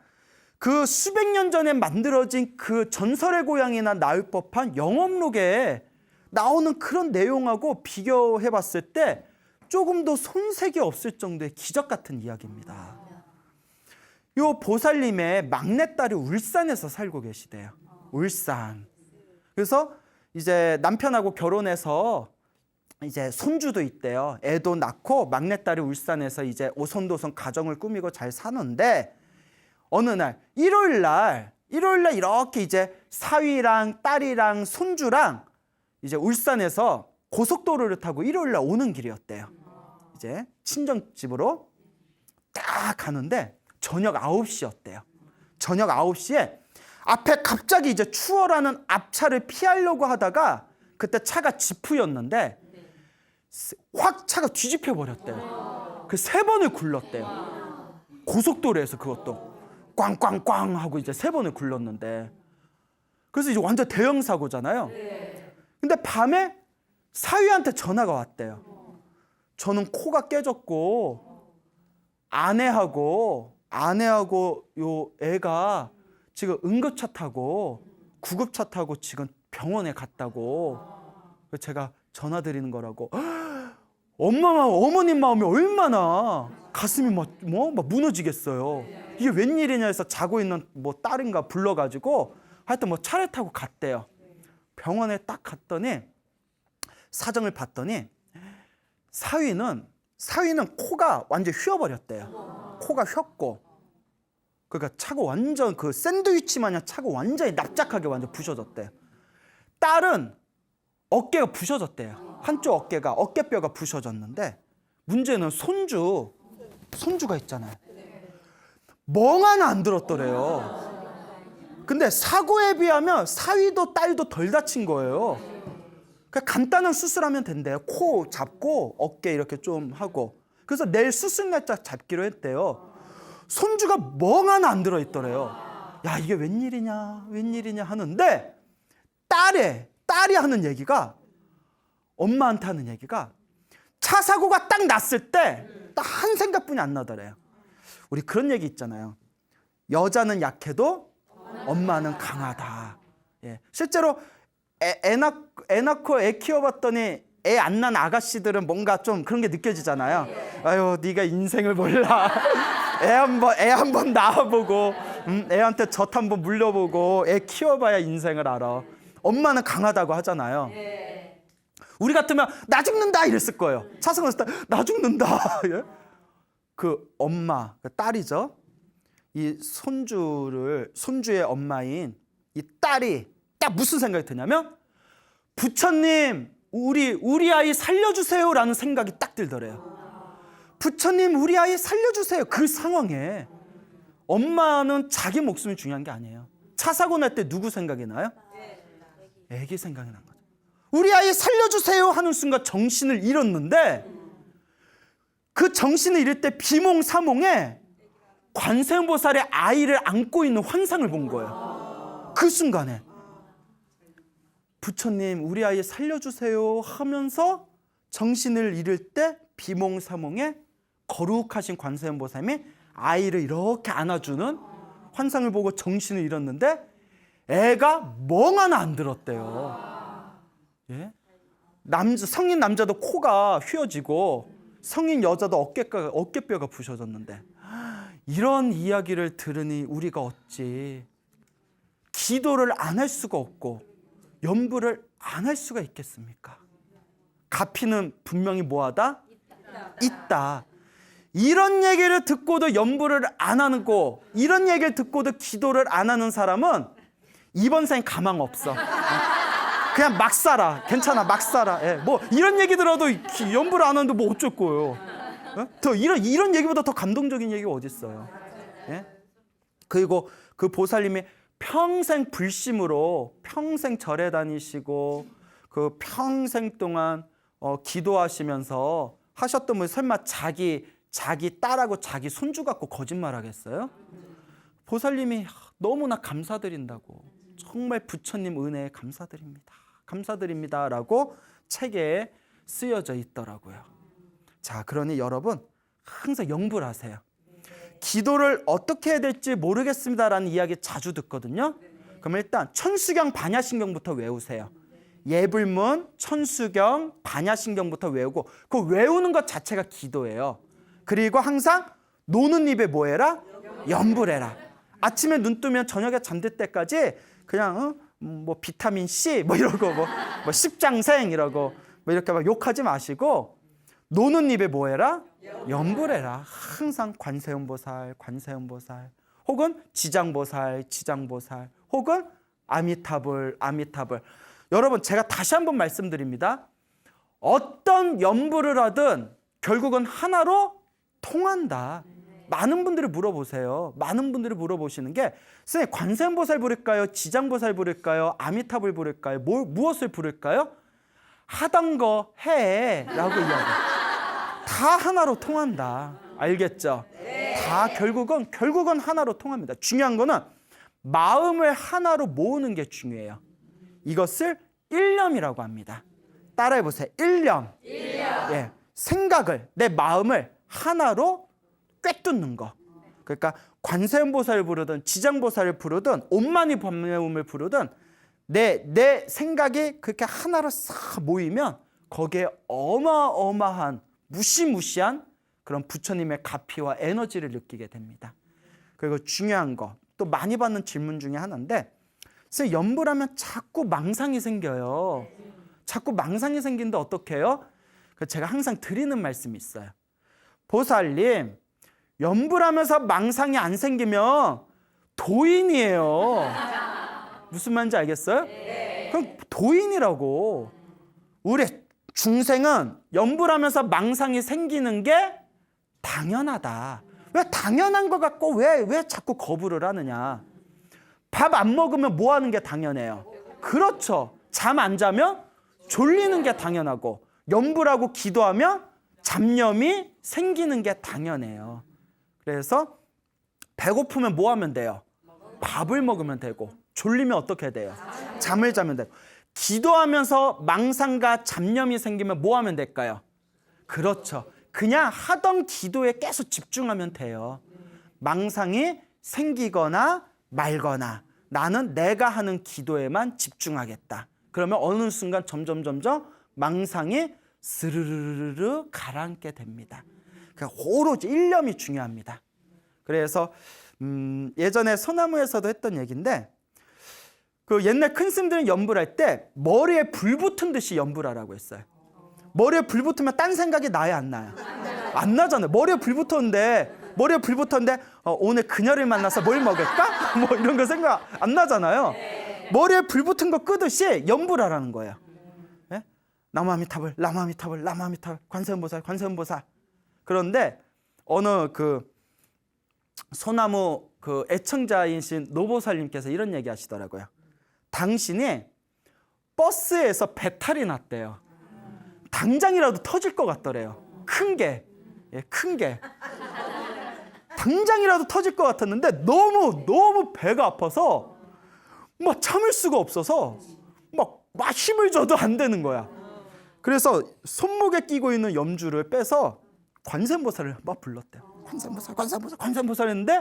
그 수백 년 전에 만들어진 그 전설의 고향이나 나올 법한 영업록에 나오는 그런 내용하고 비교해 봤을 때 조금도 손색이 없을 정도의 기적 같은 이야기입니다. 요 보살님의 막내딸이 울산에서 살고 계시대요. 울산. 그래서 이제 남편하고 결혼해서 이제 손주도 있대요. 애도 낳고 막내딸이 울산에서 이제 오손도손 가정을 꾸미고 잘 사는데, 어느 날 일요일 날 이렇게 이제 사위랑 딸이랑 손주랑 이제 울산에서 고속도로를 타고 일요일 날 오는 길이었대요. 이제 친정집으로 딱 가는데 저녁 9시였대요. 저녁 9시에 앞에 갑자기 이제 추월하는 앞차를 피하려고 하다가 그때 차가 지프였는데 확 차가 뒤집혀 버렸대요. 그 3번을 굴렀대요. 고속도로에서 그것도 꽝꽝꽝 하고 이제 3번을 굴렀는데, 그래서 이제 완전 대형 사고잖아요. 근데 밤에 사위한테 전화가 왔대요. 저는 코가 깨졌고 아내하고 요 애가 지금 응급차 타고 구급차 타고 지금 병원에 갔다고. 제가 전화 드리는 거라고. 어머님 마음이 얼마나 가슴이 막 무너지겠어요. 이게 웬일이냐 해서 자고 있는 딸인가 불러가지고 하여튼 차를 타고 갔대요. 병원에 딱 갔더니 사정을 봤더니 사위는 코가 완전 휘어버렸대요. 코가 휘었고, 그러니까 차가 완전 그 샌드위치 마냥 차가 완전히 납작하게 완전 부셔졌대요. 딸은 어깨가 부셔졌대요. 한쪽 어깨뼈가 부셔졌는데, 문제는 손주가 있잖아요. 멍 하나 안 들었더래요. 근데 사고에 비하면 사위도 딸도 덜 다친 거예요. 그러니까 간단한 수술하면 된대요. 코 잡고 어깨 이렇게 좀 하고. 그래서 내일 수술 날짜 잡기로 했대요. 손주가 멍 하나 안 들어있더래요. 야, 이게 웬일이냐 하는데 딸이 하는 얘기가, 엄마한테 하는 얘기가, 차 사고가 딱 났을 때 딱 한 생각뿐이 안 나더래요. 우리 그런 얘기 있잖아요. 여자는 약해도 엄마는 강하다. 예. 실제로 애 낳고 애 키워봤더니 애 안 낳은 아가씨들은 뭔가 좀 그런 게 느껴지잖아요. 아유, 네가 인생을 몰라. 애 한번 낳아보고, 애한테 젖 한번 물려보고, 애 키워봐야 인생을 알아. 엄마는 강하다고 하잖아요. 우리 같으면 나 죽는다 이랬을 거예요. 차승원 스타 나 죽는다. 그 엄마, 그 딸이죠. 이 손주의 엄마인 이 딸이 딱 무슨 생각이 드냐면, 부처님 우리 아이 살려주세요라는 생각이 딱 들더래요. 부처님 우리 아이 살려주세요. 그 상황에 엄마는 자기 목숨이 중요한 게 아니에요. 차 사고 날 때 누구 생각이 나요? 애기 생각이 난 거죠. 우리 아이 살려주세요 하는 순간 정신을 잃었는데, 그 정신을 잃을 때 비몽사몽에 관세음보살의 아이를 안고 있는 환상을 본 거예요. 그 순간에 부처님 우리 아이 살려주세요 하면서 정신을 잃을 때 비몽사몽에 거룩하신 관세음보살님이 아이를 이렇게 안아주는 환상을 보고 정신을 잃었는데, 애가 멍 하나 안 들었대요. 예? 성인 남자도 코가 휘어지고 성인 여자도 어깨뼈가 부셔졌는데, 이런 이야기를 들으니 우리가 어찌 기도를 안 할 수가 없고 염불을 안 할 수가 있겠습니까? 가피는 분명히 뭐하다? 있다. 이런 얘기를 듣고도 염불을 안 하고 이런 얘기를 듣고도 기도를 안 하는 사람은 이번 생 가망 없어. 그냥 막 살아. 괜찮아, 막 살아. 예, 뭐 이런 얘기 들어도 염불을 안 하는데 뭐 어쩔 거예요. 예? 더 이런 얘기보다 더 감동적인 얘기가 어디 있어요? 예? 그리고 그 보살님이 평생 불심으로 평생 절에 다니시고 그 평생 동안 기도하시면서 하셨던 분 설마 자기 딸하고 자기 손주 갖고 거짓말하겠어요? 보살님이 너무나 감사드린다고, 정말 부처님 은혜에 감사드립니다라고 책에 쓰여져 있더라고요. 자, 그러니 여러분 항상 염불하세요. 기도를 어떻게 해야 될지 모르겠습니다라는 이야기 자주 듣거든요. 그럼 일단 천수경 반야신경부터 외우세요. 예불문, 천수경, 반야신경부터 외우고 그 외우는 것 자체가 기도예요. 그리고 항상 노는 입에 뭐 해라? 염불해라. 아침에 눈 뜨면 저녁에 잠들 때까지 그냥 뭐 비타민 C 뭐 이러고 뭐 십장생 이러고 뭐 이렇게 막 욕하지 마시고 노는 입에 뭐 해라? 염불해라. 항상 관세음보살 혹은 지장보살 혹은 아미타불. 여러분 제가 다시 한번 말씀드립니다. 어떤 염불을 하든 결국은 하나로 통한다. 많은 분들이 물어보세요. 많은 분들이 물어보시는 게 선생님 관세음보살 부를까요? 지장보살 부를까요? 아미타불 부를까요? 무엇을 부를까요? 하던 거 해 라고 이야기해요. 다 하나로 통한다. 알겠죠? 다 결국은 하나로 통합니다. 중요한 거는 마음을 하나로 모으는 게 중요해요. 이것을 일념이라고 합니다. 따라해보세요. 일념. 예, 생각을, 내 마음을 하나로 꿰뚫는 거. 그러니까 관세음보살을 부르든 지장보살을 부르든 옴마니 법매음을 부르든 내 생각이 그렇게 하나로 싹 모이면 거기에 어마어마한 무시무시한 그런 부처님의 가피와 에너지를 느끼게 됩니다. 그리고 중요한 거, 또 많이 받는 질문 중에 하나인데 선생님 염불하면 자꾸 망상이 생겨요. 자꾸 망상이 생기는데 어떻게 해요? 제가 항상 드리는 말씀이 있어요. 보살님, 염불하면서 망상이 안 생기면 도인이에요. 무슨 말인지 알겠어요? 그럼 도인이라고. 우리 중생은 염불하면서 망상이 생기는 게 당연하다. 왜 당연한 것 같고 왜 자꾸 거부를 하느냐. 밥 안 먹으면 뭐 하는 게 당연해요? 그렇죠. 잠 안 자면 졸리는 게 당연하고 염불하고 기도하면 잡념이 생기는 게 당연해요. 그래서 배고프면 뭐 하면 돼요? 밥을 먹으면 되고 졸리면 어떻게 돼요? 잠을 자면 되고 기도하면서 망상과 잡념이 생기면 뭐 하면 될까요? 그렇죠. 그냥 하던 기도에 계속 집중하면 돼요. 망상이 생기거나 말거나 나는 내가 하는 기도에만 집중하겠다. 그러면 어느 순간 점점 망상이 스르르르 가라앉게 됩니다. 그러니까 오로지 일념이 중요합니다. 그래서 예전에 소나무에서도 했던 얘기인데 그 옛날 큰 스님들은 염불할 때 머리에 불 붙은 듯이 염불하라고 했어요. 머리에 불 붙으면 딴 생각이 나요, 안 나요? 안 나잖아요. 머리에 불 붙었는데 오늘 그녀를 만나서 뭘 먹을까? 뭐 이런 거 생각 안 나잖아요. 머리에 불 붙은 거 끄듯이 염불하라는 거예요. 예? 나무아미타불 관세음보살. 그런데 어느 그 소나무 그 애청자이신 노보살님께서 이런 얘기 하시더라고요. 당신이 버스에서 배탈이 났대요. 당장이라도 터질 것 같더래요. 큰 게. 당장이라도 터질 것 같았는데 너무 배가 아파서 막 참을 수가 없어서 막 힘을 줘도 안 되는 거야. 그래서 손목에 끼고 있는 염주를 빼서 관세음보살을 막 불렀대요. 관세음보살 했는데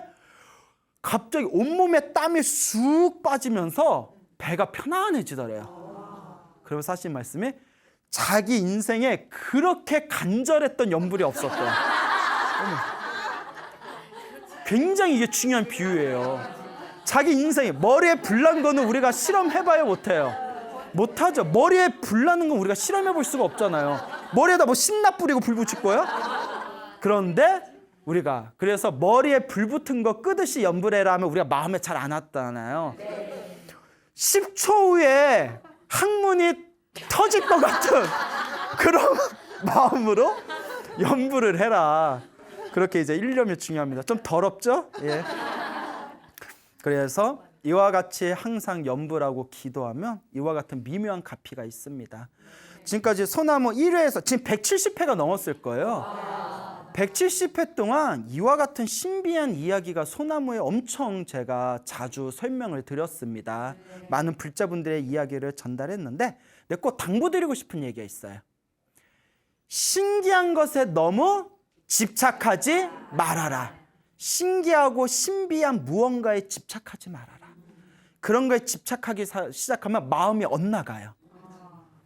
갑자기 온몸에 땀이 쑥 빠지면서 배가 편안해지더래요. 그러면서 하신 말씀이 자기 인생에 그렇게 간절했던 염불이 없었대요. 굉장히 이게 중요한 비유예요. 자기 인생에 머리에 불난 거는 우리가 실험해봐야 못해요. 못하죠. 머리에 불 나는 건 우리가 실험해 볼 수가 없잖아요. 머리에다 뭐 신나 뿌리고 불 붙일 거예요? 그런데 우리가 그래서 머리에 불 붙은 거 끄듯이 연불 해라 하면 우리가 마음에 잘 안 왔잖아요. 10초 후에 항문이 터질 것 같은 그런 마음으로 연불을 해라. 그렇게 이제 일념이 중요합니다. 좀 더럽죠? 예. 그래서 이와 같이 항상 연불하고 기도하면 이와 같은 미묘한 가피가 있습니다. 지금까지 소나무 1회에서 지금 170회가 넘었을 거예요. 170회 동안 이와 같은 신비한 이야기가 소나무에 엄청 제가 자주 설명을 드렸습니다. 많은 불자분들의 이야기를 전달했는데 꼭 당부드리고 싶은 얘기가 있어요. 신기한 것에 너무 집착하지 말아라. 신기하고 신비한 무언가에 집착하지 말아라. 그런 거에 집착하기 시작하면 마음이 엇나가요.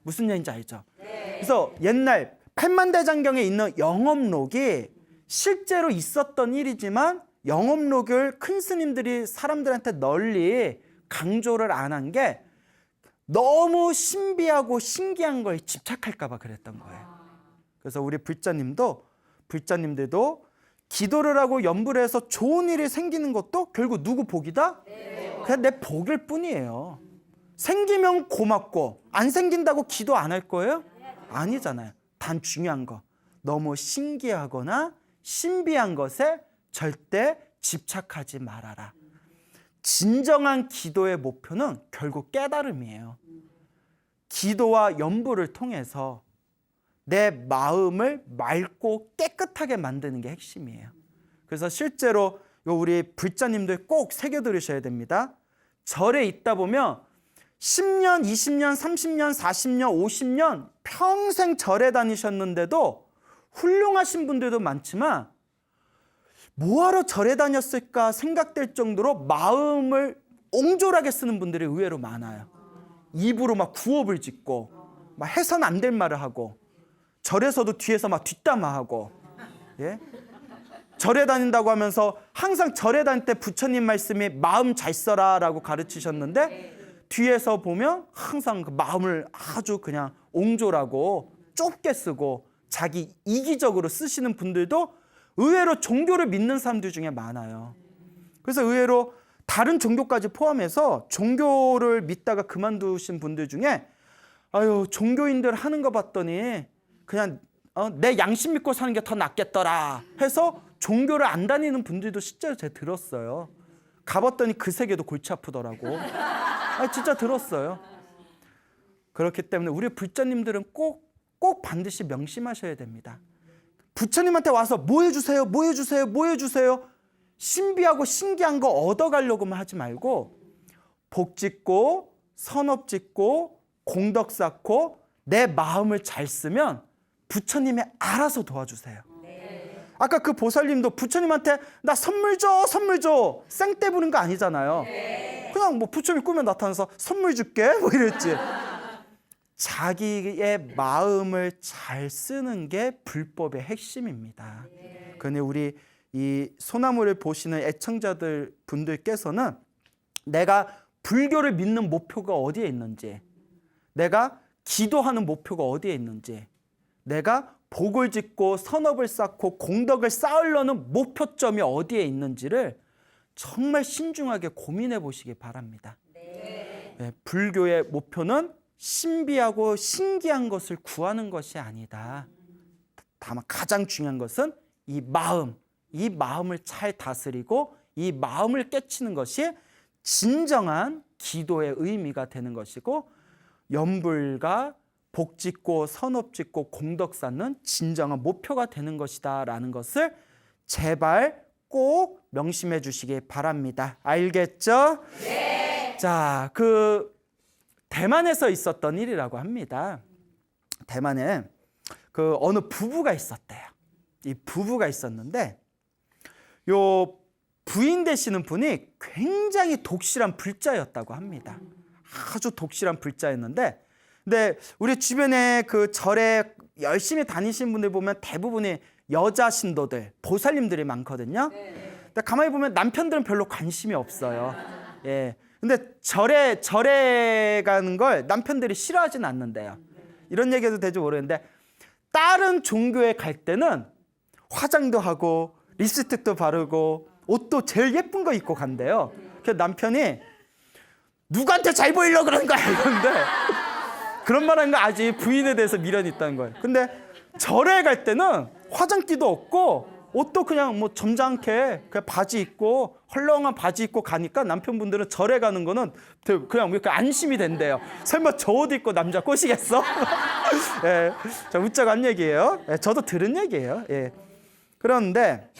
무슨 얘기인지 알죠? 그래서 옛날 팔만대장경에 있는 영업록이 실제로 있었던 일이지만 영업록을 큰 스님들이 사람들한테 널리 강조를 안 한 게 너무 신비하고 신기한 거에 집착할까 봐 그랬던 거예요. 그래서 우리 불자님들도 기도를 하고 연불을 해서 좋은 일이 생기는 것도 결국 누구 복이다? 그냥 내 복일 뿐이에요. 생기면 고맙고 안 생긴다고 기도 안 할 거예요? 아니잖아요. 단 중요한 거 너무 신기하거나 신비한 것에 절대 집착하지 말아라. 진정한 기도의 목표는 결국 깨달음이에요. 기도와 연불을 통해서 내 마음을 맑고 깨끗하게 만드는 게 핵심이에요. 그래서 실제로 우리 불자님들 꼭 새겨 들으셔야 됩니다. 절에 있다 보면 10년, 20년, 30년, 40년, 50년 평생 절에 다니셨는데도 훌륭하신 분들도 많지만 뭐하러 절에 다녔을까 생각될 정도로 마음을 옹졸하게 쓰는 분들이 의외로 많아요. 입으로 막 구업을 짓고 막 해서는 안 될 말을 하고 절에서도 뒤에서 막 뒷담화하고, 예? 절에 다닌다고 하면서 항상 절에 다닐 때 부처님 말씀이 마음 잘 써라라고 가르치셨는데 뒤에서 보면 항상 그 마음을 아주 그냥 옹졸하고 좁게 쓰고 자기 이기적으로 쓰시는 분들도 의외로 종교를 믿는 사람들 중에 많아요. 그래서 의외로 다른 종교까지 포함해서 종교를 믿다가 그만두신 분들 중에 아유 종교인들 하는 거 봤더니 그냥 내 양심 믿고 사는 게 더 낫겠더라 해서 종교를 안 다니는 분들도 실제로 제가 들었어요. 가봤더니 그 세계도 골치 아프더라고. 진짜 들었어요. 그렇기 때문에 우리 불자님들은 꼭 반드시 명심하셔야 됩니다. 부처님한테 와서 뭐 해주세요, 뭐 해주세요, 뭐 해주세요. 신비하고 신기한 거 얻어가려고만 하지 말고 복 짓고 선업 짓고 공덕 쌓고 내 마음을 잘 쓰면 부처님이 알아서 도와주세요. 아까 그 보살님도 부처님한테 나 선물 줘, 선물 줘. 쌩떼 부는 거 아니잖아요. 그냥 뭐 부처님 꿈에 나타나서 선물 줄게 뭐 이랬지. 자기의 마음을 잘 쓰는 게 불법의 핵심입니다. 그런데 우리 이 소나무를 보시는 애청자들 분들께서는 내가 불교를 믿는 목표가 어디에 있는지, 내가 기도하는 목표가 어디에 있는지, 내가 복을 짓고 선업을 쌓고 공덕을 쌓으려는 목표점이 어디에 있는지를 정말 신중하게 고민해 보시기 바랍니다. 네, 불교의 목표는 신비하고 신기한 것을 구하는 것이 아니다. 다만 가장 중요한 것은 이 마음을 잘 다스리고 이 마음을 깨치는 것이 진정한 기도의 의미가 되는 것이고 연불과 복 짓고 선업 짓고 공덕 쌓는 진정한 목표가 되는 것이다 라는 것을 제발 꼭 명심해 주시기 바랍니다. 알겠죠? 네. 자, 대만에서 있었던 일이라고 합니다. 대만에 어느 부부가 있었대요. 이 부부가 있었는데 요 부인 되시는 분이 굉장히 독실한 불자였다고 합니다. 아주 독실한 불자였는데 근데 우리 주변에 그 절에 열심히 다니시는 분들 보면 대부분이 여자 신도들, 보살님들이 많거든요. 근데 가만히 보면 남편들은 별로 관심이 없어요. 예. 근데 절에 가는 걸 남편들이 싫어하진 않는데요. 이런 얘기도 될지 모르겠는데 다른 종교에 갈 때는 화장도 하고 립스틱도 바르고 옷도 제일 예쁜 거 입고 간대요. 그래서 남편이 누구한테 잘 보이려고 그러는 거야 이러는데 그런 말 하는 거 아직 부인에 대해서 미련이 있다는 거예요. 근데 절에 갈 때는 화장기도 없고 옷도 그냥 뭐 점잖게 그냥 바지 입고 헐렁한 바지 입고 가니까 남편분들은 절에 가는 거는 그냥 이렇게 안심이 된대요. 설마 저 옷 입고 남자 꼬시겠어? 예, 자, 웃자고 한 얘기예요. 예, 저도 들은 얘기예요. 예. 그런데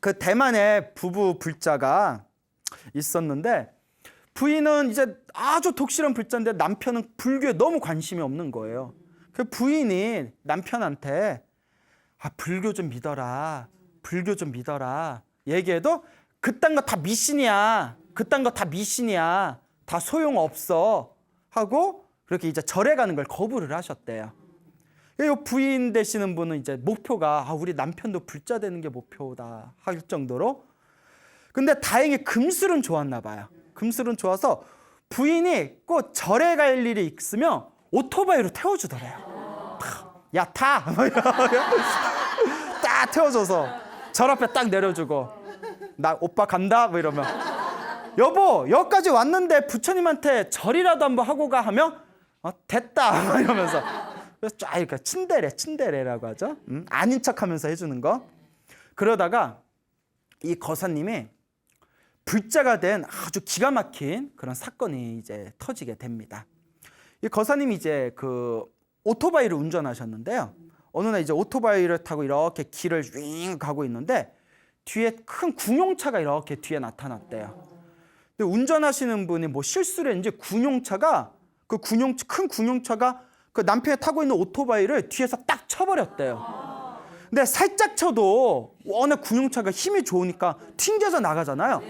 그 대만의 부부 불자가 있었는데 부인은 이제 아주 독실한 불자인데 남편은 불교에 너무 관심이 없는 거예요. 그 부인이 남편한테 불교 좀 믿어라. 불교 좀 믿어라. 얘기해도 그딴 거 다 미신이야. 그딴 거 다 미신이야. 다 소용없어. 하고 그렇게 이제 절에 가는 걸 거부를 하셨대요. 이 부인 되시는 분은 이제 목표가 우리 남편도 불자 되는 게 목표다 할 정도로. 근데 다행히 금술은 좋았나 봐요. 금술은 좋아서 부인이 꼭 절에 갈 일이 있으면 오토바이로 태워주더래요. 야, 타! 딱 태워줘서 절 앞에 딱 내려주고 나 오빠 간다? 뭐 이러면 여보 여기까지 왔는데 부처님한테 절이라도 한번 하고 가 하면 됐다 이러면서 그래서 쫙 이렇게 친데레라고 하죠. 아닌 척하면서 해주는 거. 그러다가 이 거사님이 불자가 된 아주 기가 막힌 그런 사건이 이제 터지게 됩니다. 이 거사님이 이제 그 오토바이를 운전하셨는데요. 어느 날 이제 오토바이를 타고 이렇게 길을 윙 가고 있는데 뒤에 큰 군용차가 이렇게 뒤에 나타났대요. 근데 운전하시는 분이 뭐 실수를 했는지 큰 군용차가 그 남편이 타고 있는 오토바이를 뒤에서 딱 쳐버렸대요. 근데 살짝 쳐도 워낙 군용차가 힘이 좋으니까 튕겨져 나가잖아요.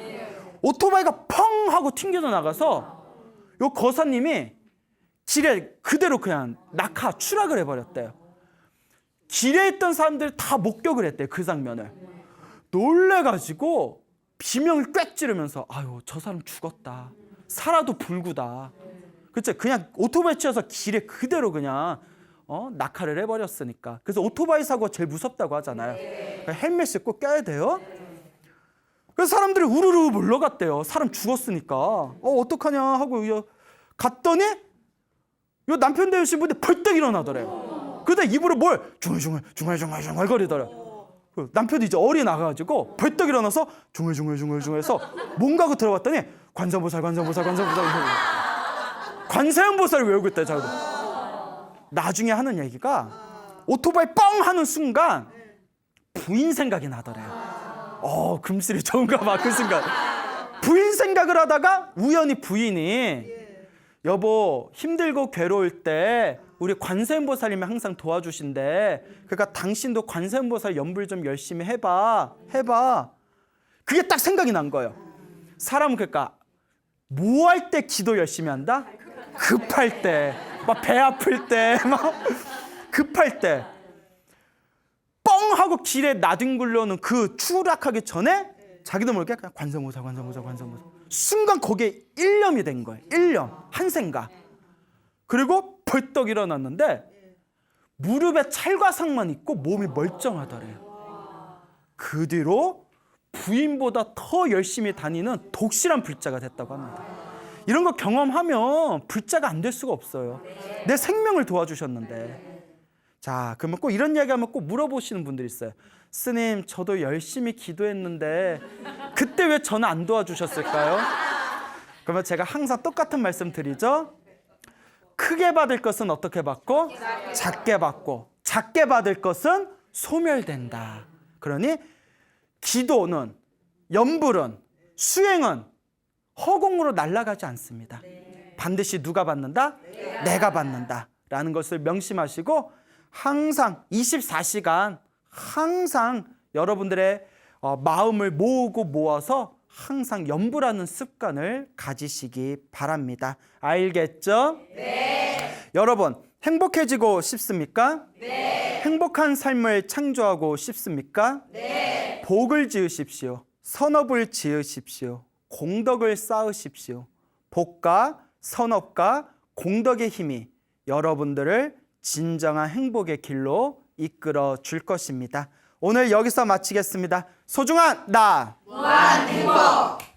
오토바이가 펑 하고 튕겨져 나가서 요 거사님이 길에 그대로 그냥 추락을 해버렸대요. 길에 있던 사람들이 다 목격을 했대요. 그 장면을. 놀래가지고 비명을 꽥 지르면서 아유 저 사람 죽었다. 살아도 불구다. 그치? 그냥 오토바이 치여서 길에 그대로 그냥 낙하를 해버렸으니까. 그래서 오토바이 사고가 제일 무섭다고 하잖아요. 헬멧을 꼭 껴야 돼요. 그래서 사람들이 우르르 몰려갔대요. 사람 죽었으니까. 어떡하냐 하고 갔더니 요 남편 되신 분이 벌떡 일어나더래요. 그러다 입으로 뭘 중얼중얼 거리더래요. 남편이 이제 어리 나가가지고 벌떡 일어나서 중얼중얼 해서 뭔가 하고 들어봤더니 관세음보살을 외우고 있대요. 자기도. 나중에 하는 얘기가 오토바이 뻥 하는 순간 부인 생각이 나더래요. 금슬이 좋은가 봐. 그 순간 부인 생각을 하다가 우연히 부인이 여보 힘들고 괴로울 때 우리 관세음보살님이 항상 도와주신대. 그러니까 당신도 관세음보살 연불 좀 열심히 해봐. 그게 딱 생각이 난 거예요. 사람은 그러니까 뭐 할 때 기도 열심히 한다? 급할 때, 막 배 아플 때, 막 급할 때 뻥 하고 길에 나뒹굴려는 그 추락하기 전에 자기도 모르게 그냥 관세음보살 순간 거기에 일념이 된 거예요. 일념, 한 생각. 그리고 벌떡 일어났는데 무릎에 찰과상만 있고 몸이 멀쩡하더래요. 그 뒤로 부인보다 더 열심히 다니는 독실한 불자가 됐다고 합니다. 이런 거 경험하면 불자가 안 될 수가 없어요. 내 생명을 도와주셨는데. 자, 그러면 꼭 이런 이야기하면 꼭 물어보시는 분들이 있어요. 스님, 저도 열심히 기도했는데 그때 왜 저는 안 도와주셨을까요? 그러면 제가 항상 똑같은 말씀 드리죠. 크게 받을 것은 어떻게 받고? 작게 받고. 작게 받을 것은 소멸된다. 그러니 기도는, 연불은, 수행은 허공으로 날아가지 않습니다. 반드시 누가 받는다? 내가 받는다. 라는 것을 명심하시고 항상 24시간 항상 여러분들의 마음을 모아서 항상 연불하는 습관을 가지시기 바랍니다. 알겠죠? 네. 여러분 행복해지고 싶습니까? 네. 행복한 삶을 창조하고 싶습니까? 네. 복을 지으십시오. 선업을 지으십시오. 공덕을 쌓으십시오. 복과 선업과 공덕의 힘이 여러분들을 진정한 행복의 길로 이끌어 줄 것입니다. 오늘 여기서 마치겠습니다. 소중한 나! 무한 행복!